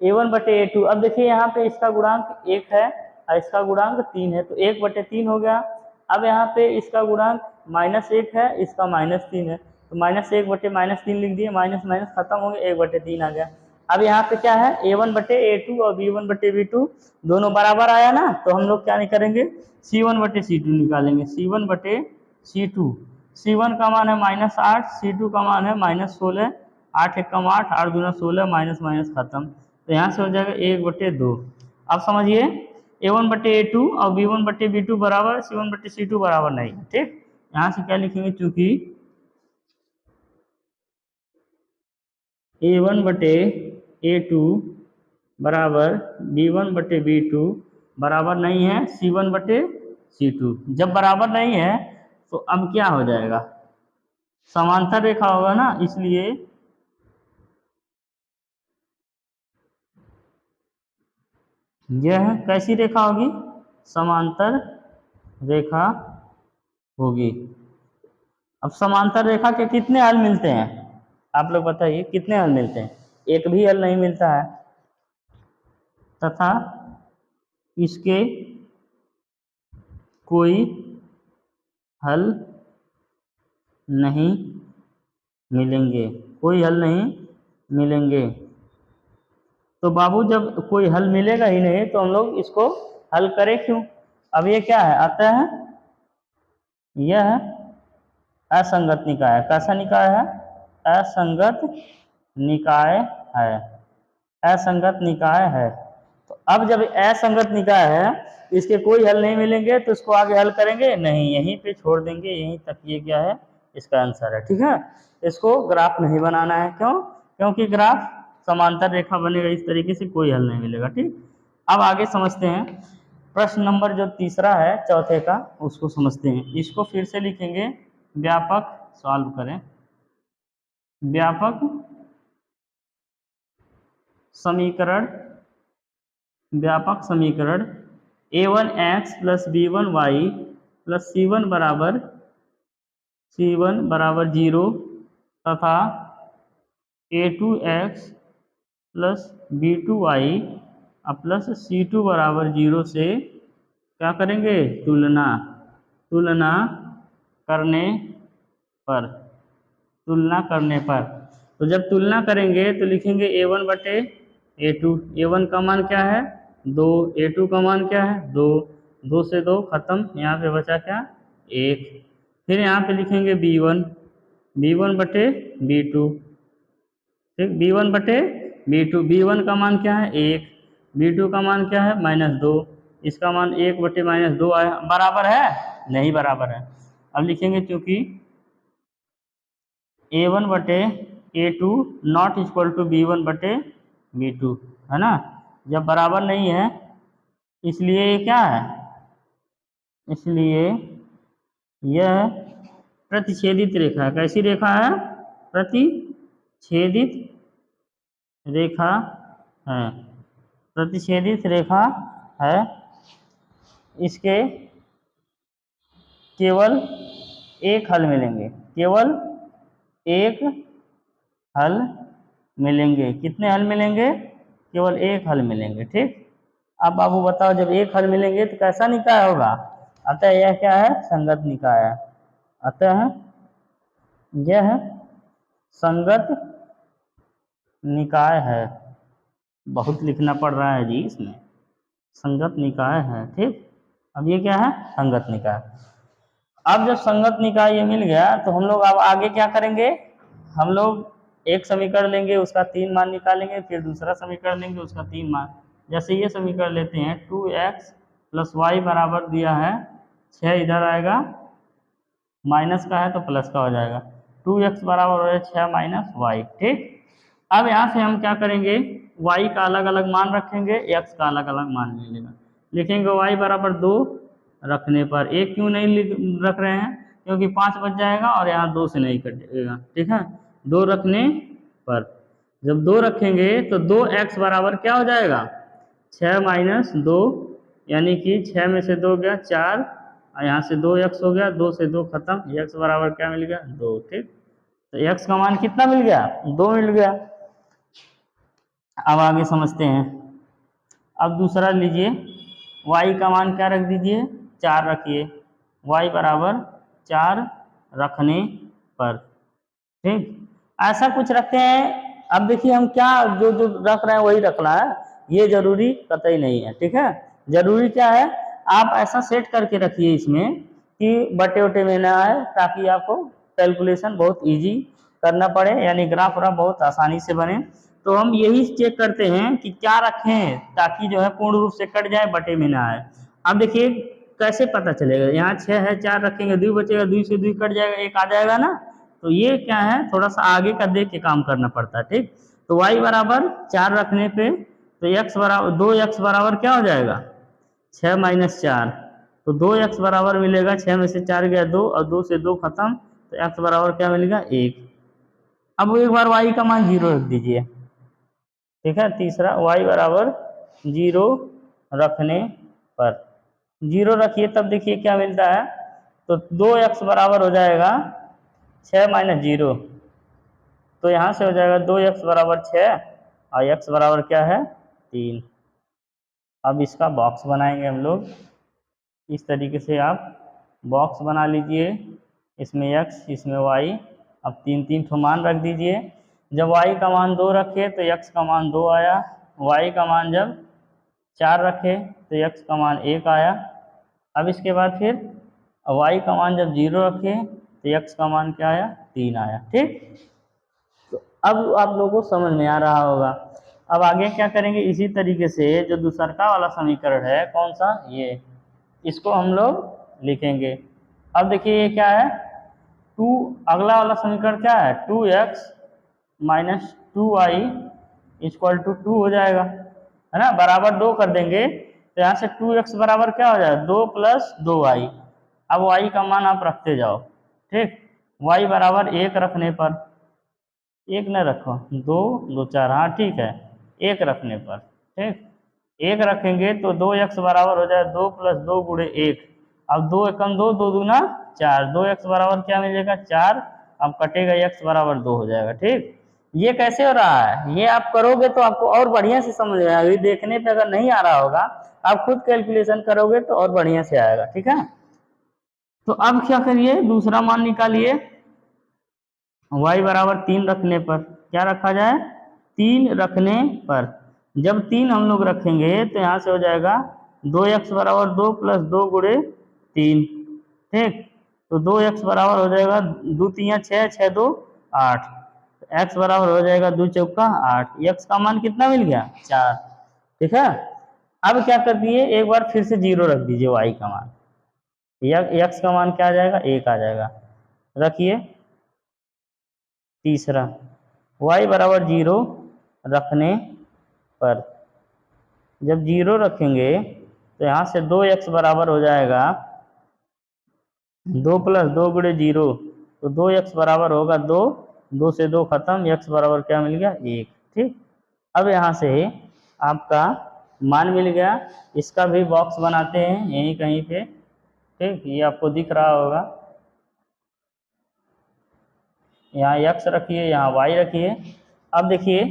a1 बटे a2, अब देखिए यहाँ पे इसका गुणांक 1 है और इसका गुणांक 3 है, तो 1 बटे 3 हो गया। अब यहाँ पे इसका गुणांक -1 है, इसका -3 है, तो -1 बटे -3 लिख दिए, माइनस माइनस खत्म हो गया, 1 बटे 3 आ गया। अब यहाँ पे क्या है, a1 बटे a2 और b1 बटे b2 दोनों बराबर आया ना, तो हम लोग क्या नहीं करेंगे, c1 बटे c2 निकालेंगे। c1 बटे c2, c1 का मान है -8, c2 का मान है -16, 8 एकम 8, 8 दूना 16, माइनस माइनस खत्म, तो यहाँ से हो जाएगा 1 बटे 2। अब समझिए a1 बटे a2 और b1 बटे b2 बराबर c1 बटे c2 बराबर नहीं, ठीक। यहाँ से क्या लिखेंगे, चूंकि a1 बटे a2 बराबर b1 बटे b2 बराबर नहीं है c1 बटे c2। जब बराबर नहीं है तो अब क्या हो जाएगा, समांतर रेखा होगा ना, इसलिए यह कैसी रेखा होगी, समांतर रेखा होगी। अब समांतर रेखा के कितने हल मिलते हैं, आप लोग बताइए कितने हल मिलते हैं? एक भी हल नहीं मिलता है, तथा इसके कोई हल नहीं मिलेंगे, कोई हल नहीं मिलेंगे। तो बाबू जब कोई हल मिलेगा ही नहीं तो हम लोग इसको हल करें क्यों? अब ये क्या है, आता है यह असंगत निकाय, कैसा निकाय है, असंगत निकाय है, असंगत निकाय है। तो अब जब असंगत निकाय है, इसके कोई हल नहीं मिलेंगे तो इसको आगे हल करेंगे नहीं, यहीं पे छोड़ देंगे, यहीं तक ये क्या है, इसका आंसर है, ठीक है। इसको ग्राफ नहीं बनाना है, क्यों? क्योंकि ग्राफ समांतर रेखा बनेगा इस तरीके से, कोई हल नहीं मिलेगा, ठीक। अब आगे समझते हैं, प्रश्न नंबर जो तीसरा है चौथे का, उसको समझते हैं। इसको फिर से लिखेंगे, व्यापक, सॉल्व करें, व्यापक समीकरण, व्यापक समीकरण a1x plus b1y plus c1 बराबर 0 तथा a2x plus b2y plus c2 बराबर 0 से क्या करेंगे, तुलना, तुलना करने पर, तुलना करने पर। तो जब तुलना करेंगे तो लिखेंगे a1 बटे a2, a1 का मान क्या है 2, a2 का मान क्या है 2, 2 से 2 खत्म, यहाँ पे बचा क्या 1। फिर यहाँ पे लिखेंगे b1, b1 बटे b2, ठीक, b1 बटे b2, b1 का मान क्या है 1, b2 का मान क्या है -2, इसका मान 1 बटे -2 आया, बराबर है नहीं, बराबर है। अब लिखेंगे क्योंकि a1 बटे a2 not equal to b1 बटे b2, है ना। जब बराबर नहीं है इसलिए ये क्या है, इसलिए यह प्रतिच्छेदित रेखा है। कैसी रेखा है, प्रतिच्छेदित रेखा है, प्रतिच्छेदित रेखा है। इसके केवल एक हल मिलेंगे, केवल एक हल मिलेंगे। कितने हल मिलेंगे, केवल एक हल मिलेंगे, ठीक। अब बाबू बताओ, जब एक हल मिलेंगे तो कैसा निकाय होगा, अतः यह क्या है, संगत निकाय है, अतः यह संगत निकाय है। बहुत लिखना पड़ रहा है जी इसमें, संगत निकाय है, ठीक। अब ये क्या है, संगत निकाय। अब जब संगत निकाय ये मिल गया तो हम लोग अब आगे क्या करेंगे, हम लोग एक समीकरण लेंगे उसका 3 मान निकालेंगे, फिर दूसरा समीकरण लेंगे उसका 3 मान। जैसे ये समीकरण लेते हैं, 2x प्लस वाई बराबर दिया है 6, इधर आएगा, माइनस का है तो प्लस का हो जाएगा, 2x बराबर हो रहा है 6 माइनस वाई। ठीक, अब यहाँ से हम क्या करेंगे, y का अलग अलग मान रखेंगे, x का अलग अलग मान ले लेगा, लिखेंगे y बराबर 2 रखने पर, एक क्यों नहीं रख रहे हैं, क्योंकि 5 बच जाएगा और यहाँ 2 से नहीं कटेगा। ठीक है, 2 रखने पर, जब 2 रखेंगे तो 2x बराबर क्या हो जाएगा, 6 माइनस 2, यानी कि 6 में से 2 गया 4, और यहाँ से 2x हो गया, 2 से 2 खत्म, x बराबर क्या मिल गया 2। ठीक, तो x का मान कितना मिल गया, 2 मिल गया। अब आगे समझते हैं। अब दूसरा लीजिए, y का मान क्या रख दीजिए, 4 रखिए, y बराबर 4 रखने पर। ठीक, ऐसा कुछ रखते हैं। अब देखिए हम क्या जो जो रख रहे हैं वही रखना है, ये जरूरी कतई नहीं है। ठीक है, जरूरी क्या है, आप ऐसा सेट करके रखिए इसमें कि बटे उटे में ना आए, ताकि आपको कैलकुलेशन बहुत इजी करना पड़े, यानी ग्राफ व्राफ बहुत आसानी से बने। तो हम यही चेक करते हैं कि क्या रखें ताकि जो है पूर्ण रूप से कट जाए, बटे में ना आए। अब देखिए कैसे पता चलेगा, यहाँ 6 है, 4 रखेंगे, 2 बचेगा, 2 से 2 कट जाएगा, 1 आ जाएगा ना। तो ये क्या है, थोड़ा सा आगे का देख के काम करना पड़ता है। ठीक, तो y बराबर 4 रखने पे तो x बराबर 2x बराबर क्या हो जाएगा, 6 माइनस 4, तो 2x बराबर मिलेगा, 6 में से 4 गया 2, और 2 से 2 खत्म, तो x बराबर क्या मिलेगा 1। अब एक बार y का मान 0 रख दीजिए। ठीक है, तीसरा y बराबर 0 रखने पर, 0 रखिए, तब देखिए क्या मिलता है, तो 2x बराबर हो जाएगा 6 माइनस 0, तो यहाँ से हो जाएगा 2x बराबर 6 और x बराबर क्या है 3। अब इसका बॉक्स बनाएंगे हम लोग, इस तरीके से आप बॉक्स बना लीजिए, इसमें x इसमें y, अब 3 ठो मान रख दीजिए। जब y का मान 2 रखे तो x का मान 2 आया, y का मान जब 4 रखे तो x का मान 1 आया। अब इसके बाद फिर y का मान जब 0 रखे तो x का मान क्या आया 3 आया। ठीक, तो अब आप लोगों को समझ में आ रहा होगा। अब आगे क्या करेंगे, इसी तरीके से जो दूसरा वाला समीकरण है, कौन सा, ये, इसको हम लोग लिखेंगे। अब देखिए ये क्या है, 2, अगला वाला समीकरण क्या है, 2x minus 2y equal to 2 हो जाएगा, है ना, बराबर 2 कर देंगे तो यहाँ से 2x बराबर क्या हो जाएगा 2 प्लस 2y। अब y का मान आप रखते जाओ। ठीक, y बराबर 1 रखने पर, 1 न रखो, 2 2 4, हाँ ठीक है, 1 रखने पर। ठीक, 1 रखेंगे तो 2x बराबर हो जाए 2 प्लस 2 गुणे 1, अब 2 एकम 2, 2 दूना 4, 2x बराबर क्या मिलेगा 4, अब कटेगा x बराबर 2 हो जाएगा। ठीक, ये कैसे हो रहा है, ये आप करोगे तो आपको और बढ़िया से समझ में आएगा, अभी देखने पे अगर नहीं आ रहा होगा, आप खुद कैलकुलेशन करोगे तो और बढ़िया से आएगा। ठीक है, तो अब क्या करिए, दूसरा मान निकालिए, y बराबर 3 रखने पर, क्या रखा जाए 3 रखने पर, जब 3 हम लोग रखेंगे तो यहाँ से हो जाएगा 2x बराबर 2 प्लस 2 गुणे 3। ठीक, तो 2x बराबर हो जाएगा 2 3 6, 6 2 8, x बराबर हो जाएगा 2 चौका 8, x का मान कितना मिल गया 4। ठीक है, अब क्या कर दिए, एक बार फिर से 0 रख दीजिए, y का मान, x का मान क्या आ जाएगा 1 आ जाएगा, रखिए। तीसरा y बराबर 0 रखने पर, जब 0 रखेंगे तो यहाँ से 2x बराबर हो जाएगा 2 प्लस 2 गुणे 0, तो 2x बराबर होगा 2, 2 से 2 खत्म, x बराबर क्या मिल गया 1। ठीक, अब यहाँ से आपका मान मिल गया, इसका भी बॉक्स बनाते हैं यहीं कहीं पे। ठीक, ये आपको दिख रहा होगा, यहाँ x रखिए, यहाँ y रखिए। अब देखिए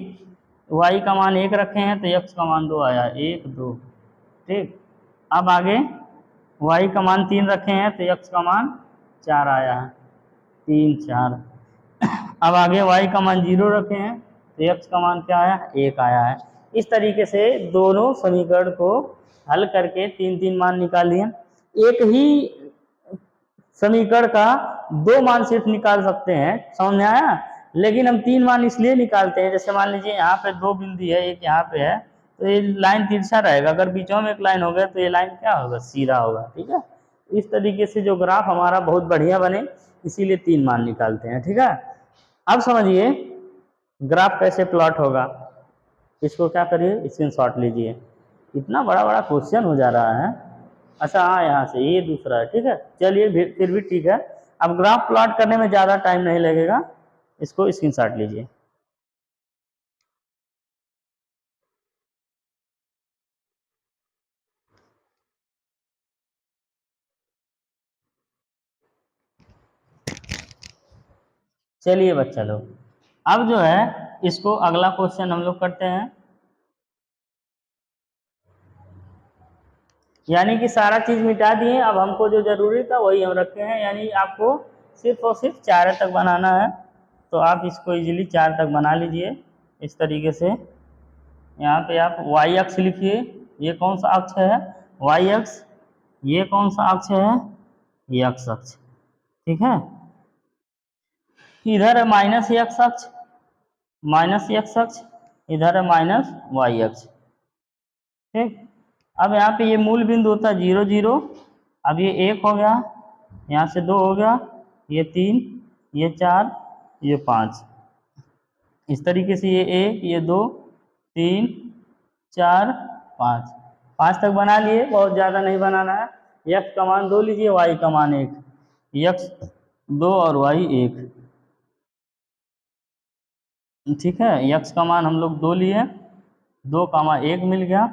y का मान 1 रखे हैं तो x का मान 2 आया, 1 2। ठीक, अब आगे y का मान 3 रखे हैं तो x का मान 4 आया है, 3 4। अब आगे y का मान 0 रखे हैं तो x का मान क्या आया 1 आया है। इस तरीके से दोनों समीकरण को हल करके 3 मान निकाल लिए। एक ही समीकरण का 2 मान सिर्फ निकाल सकते हैं, समझ में आया, लेकिन हम 3 मान इसलिए निकालते हैं, जैसे मान लीजिए यहाँ पे 2 बिंदु है, एक यहाँ पे है, तो ये लाइन तिरछा रहेगा, अगर बीचों में एक लाइन हो गया तो ये लाइन क्या होगा सीधा होगा। ठीक है, इस तरीके से जो ग्राफ हमारा बहुत बढ़िया बने, इसीलिए 3 मान निकालते हैं। ठीक है, अब समझिए ग्राफ कैसे प्लॉट होगा। इसको क्या करिए, स्क्रीनशॉट लीजिए। इतना बड़ा बड़ा क्वेश्चन हो जा रहा है। अच्छा हाँ, यहाँ से ये दूसरा है। ठीक है, चलिए फिर भी ठीक है। अब ग्राफ प्लॉट करने में ज़्यादा टाइम नहीं लगेगा, इसको स्क्रीनशॉट लीजिए। चलिए बच्चा लोग, अब जो है इसको अगला क्वेश्चन हम लोग करते हैं। यानी कि सारा चीज मिटा दिए, अब हमको जो जरूरी था वही हम रखे हैं। यानी आपको सिर्फ और सिर्फ 4 तक बनाना है, तो आप इसको इजीली 4 तक बना लीजिए इस तरीके से। यहाँ पे आप वाई अक्ष लिखिए, ये कौन सा अक्ष है, वाई अक्ष। ये कौन सा अक्ष है, ये एक्स अक्ष। ठीक है, इधर है माइनस एक्स अक्ष, माइनस एक्स अक्ष, इधर है माइनस वाई अक्ष। ठीक, अब यहाँ पे ये मूल बिंदु होता है 0 0। अब ये 1 हो गया, यहाँ से 2 हो गया, ये 3, ये 4, ये 5। इस तरीके से ये 1, ये 2, 3, 4, 5, 5 तक बना लिए। बहुत ज़्यादा नहीं बनाना है। एक्स का मान 2 लीजिए, वाई का मान 1, एक्स 2 और वाई 1। ठीक है, एक्स का मान हम लोग 2 लिए, 2 का मान 1 मिल गया।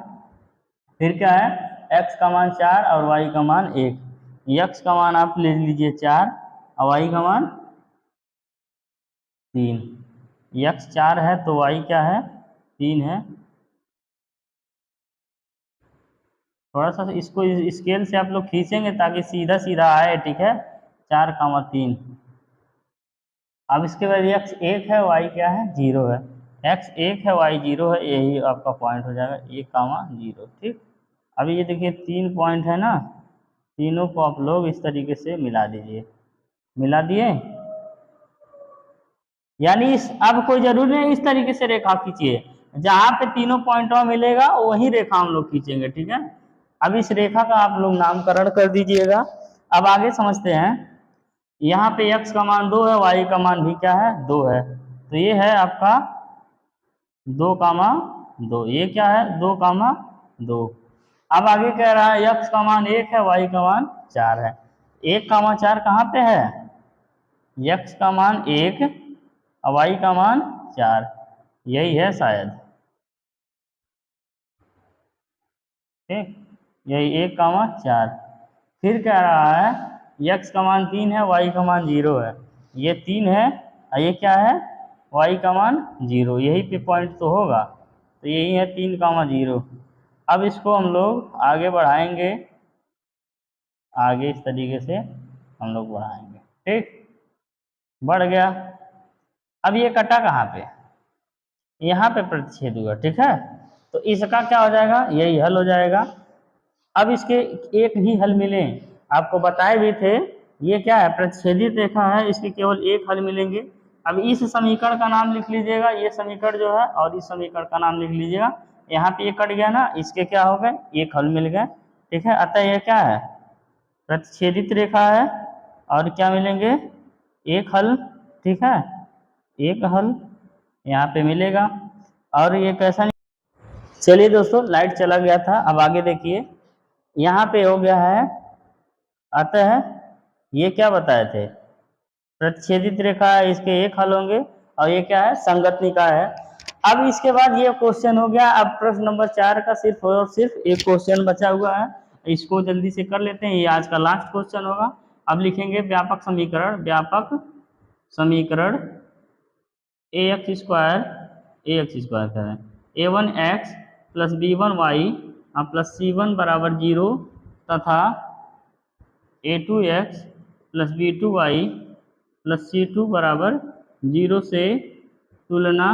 फिर क्या है, एक्स का मान 4 और वाई का मान 1। एक्स का मान आप ले लीजिए 4 और वाई का मान 3। एक्स 4 है तो वाई क्या है, 3 है। थोड़ा सा इसको स्केल से आप लोग खींचेंगे ताकि सीधा सीधा आए। ठीक है, 4 का 3। अब इसके बाद एक्स 1 है, वाई क्या है, 0 है। एक्स 1 है, वाई 0 है, यही आपका पॉइंट हो जाएगा, 1 कामा 0। ठीक, अभी ये देखिए 3 पॉइंट है ना, तीनों को आप लोग इस तरीके से मिला दीजिए। मिला दिए, यानी अब कोई जरूरी नहीं इस तरीके से रेखा खींचिए, जहां पे तीनों पॉइंटों मिलेगा वही रेखा हम लोग खींचेंगे। ठीक है, अब इस रेखा का आप लोग नामकरण कर दीजिएगा। अब आगे समझते हैं। यहाँ पे x का मान 2 है, y का मान भी क्या है, 2 है। तो ये है आपका 2 कामा 2। ये क्या है, 2 कामा 2। अब आगे कह रहा है x का मान 1 है, y का मान 4 है। 1 कामा 4 कहाँ पे है, x का मान 1 और y का मान 4, यही है शायद। ठीक, यही 1 कामा 4। फिर कह रहा है x का मान 3 है, y का मान 0 है। ये 3 है और ये क्या है, y का मान 0। यही पे पॉइंट तो होगा, तो यही है 3 कामा 0। अब इसको हम लोग आगे बढ़ाएंगे, आगे इस तरीके से हम लोग बढ़ाएंगे। ठीक, बढ़ गया। अब ये कटा कहाँ पे, यहाँ पे प्रतिच्छेद हुआ। ठीक है, तो इसका क्या हो जाएगा, यही हल हो जाएगा। अब इसके एक ही हल मिले, आपको बताए भी थे। ये क्या है, प्रतिच्छेदित रेखा है, इसके केवल एक हल मिलेंगे। अब इस समीकरण का नाम लिख लीजिएगा, ये समीकरण जो है, और इस समीकरण का नाम लिख लीजिएगा। यहाँ पे ये कट गया ना, इसके क्या हो गए, एक हल मिल गए। ठीक है, अतः ये क्या है, प्रतिच्छेदित रेखा है और क्या मिलेंगे, एक हल। ठीक है, एक हल यहाँ पे मिलेगा। और ये कैसा नहीं, चलिए दोस्तों लाइट चला गया था, अब आगे देखिए। यहाँ पे हो गया है, अतः ये क्या बताए थे, प्रतिच्छेदित रेखा है, इसके एक हल होंगे। और ये क्या है, संगत निकाय है। अब इसके बाद ये क्वेश्चन हो गया। अब प्रश्न नंबर 4 का सिर्फ और सिर्फ एक क्वेश्चन बचा हुआ है, इसको जल्दी से कर लेते हैं, ये आज का लास्ट क्वेश्चन होगा। अब लिखेंगे व्यापक समीकरण, व्यापक समीकरण ए एक्स स्क्वायर करें, a1x plus b1y plus c1 बराबर 0 तथा a2x plus b2y plus c2 बराबर 0 से तुलना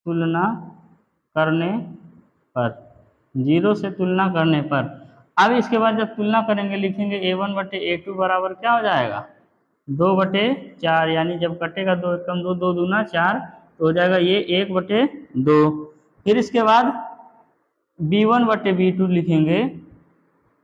तुलना करने पर, 0 से तुलना करने पर। अब इसके बाद जब तुलना करेंगे लिखेंगे a1 बटे a2 बराबर क्या हो जाएगा, 2/4। यानी जब कटेगा 2 एकम 2, 2 दूना 4, तो हो जाएगा ये 1/2। फिर इसके बाद b1 बटे b2 लिखेंगे,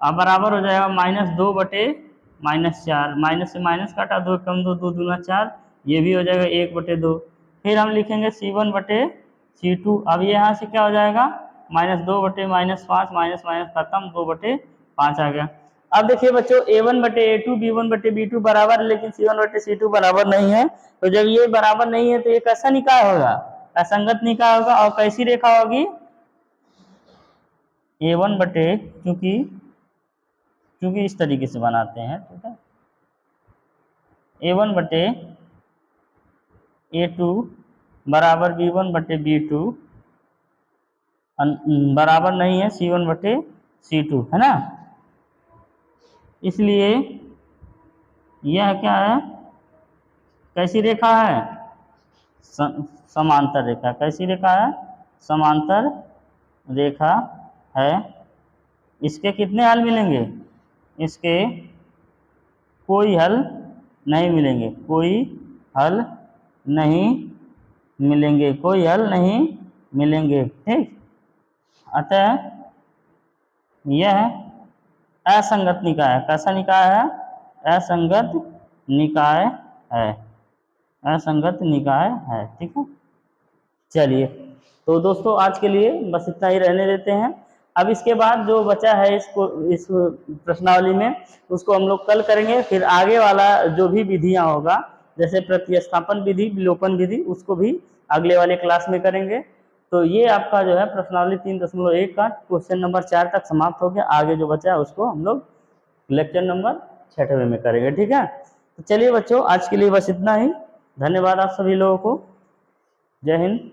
अब बराबर हो जाएगा -2/-4, माइनस से माइनस काटा, 2 कम 2, 2 दूना 4, ये भी हो जाएगा 1/2। फिर हम लिखेंगे C1/C2। अब ये यहाँ से क्या हो जाएगा, -2/-5, माइनस माइनस खत्म, 2/5 आ गया। अब देखिए बच्चों, A1/A2, B1/B2 बराबर है, लेकिन C1/C2 बराबर नहीं है। तो जब ये बराबर नहीं है तो ये कैसा निकाय होगा, असंगत निकाय होगा। और कैसी रेखा होगी, क्योंकि इस तरीके से बनाते हैं, ठीक है, A1/A2 बराबर B1/B2 बराबर नहीं है C1/C2, है ना। इसलिए यह क्या है, कैसी रेखा है, समांतर रेखा। कैसी रेखा है, समांतर रेखा है। इसके कितने हल मिलेंगे, इसके कोई हल नहीं मिलेंगे, कोई हल नहीं मिलेंगे, कोई हल नहीं मिलेंगे, ठीक। अतः यह असंगत निकाय है। कैसा निकाय है, असंगत निकाय है, असंगत निकाय है, ठीक है। चलिए, तो दोस्तों आज के लिए बस इतना ही रहने देते हैं। अब इसके बाद जो बचा है इस प्रश्नावली में, उसको हम लोग कल करेंगे। फिर आगे वाला जो भी विधियां होगा, जैसे प्रतिस्थापन विधि, विलोपन विधि, उसको भी अगले वाले क्लास में करेंगे। तो ये आपका जो है प्रश्नावली 3.1 का क्वेश्चन नंबर 4 तक समाप्त हो गया। आगे जो बचा है उसको हम लोग लेक्चर नंबर 6वें में करेंगे, ठीक है। तो चलिए बच्चों, आज के लिए बस इतना ही। धन्यवाद आप सभी लोगों को। जय हिंद।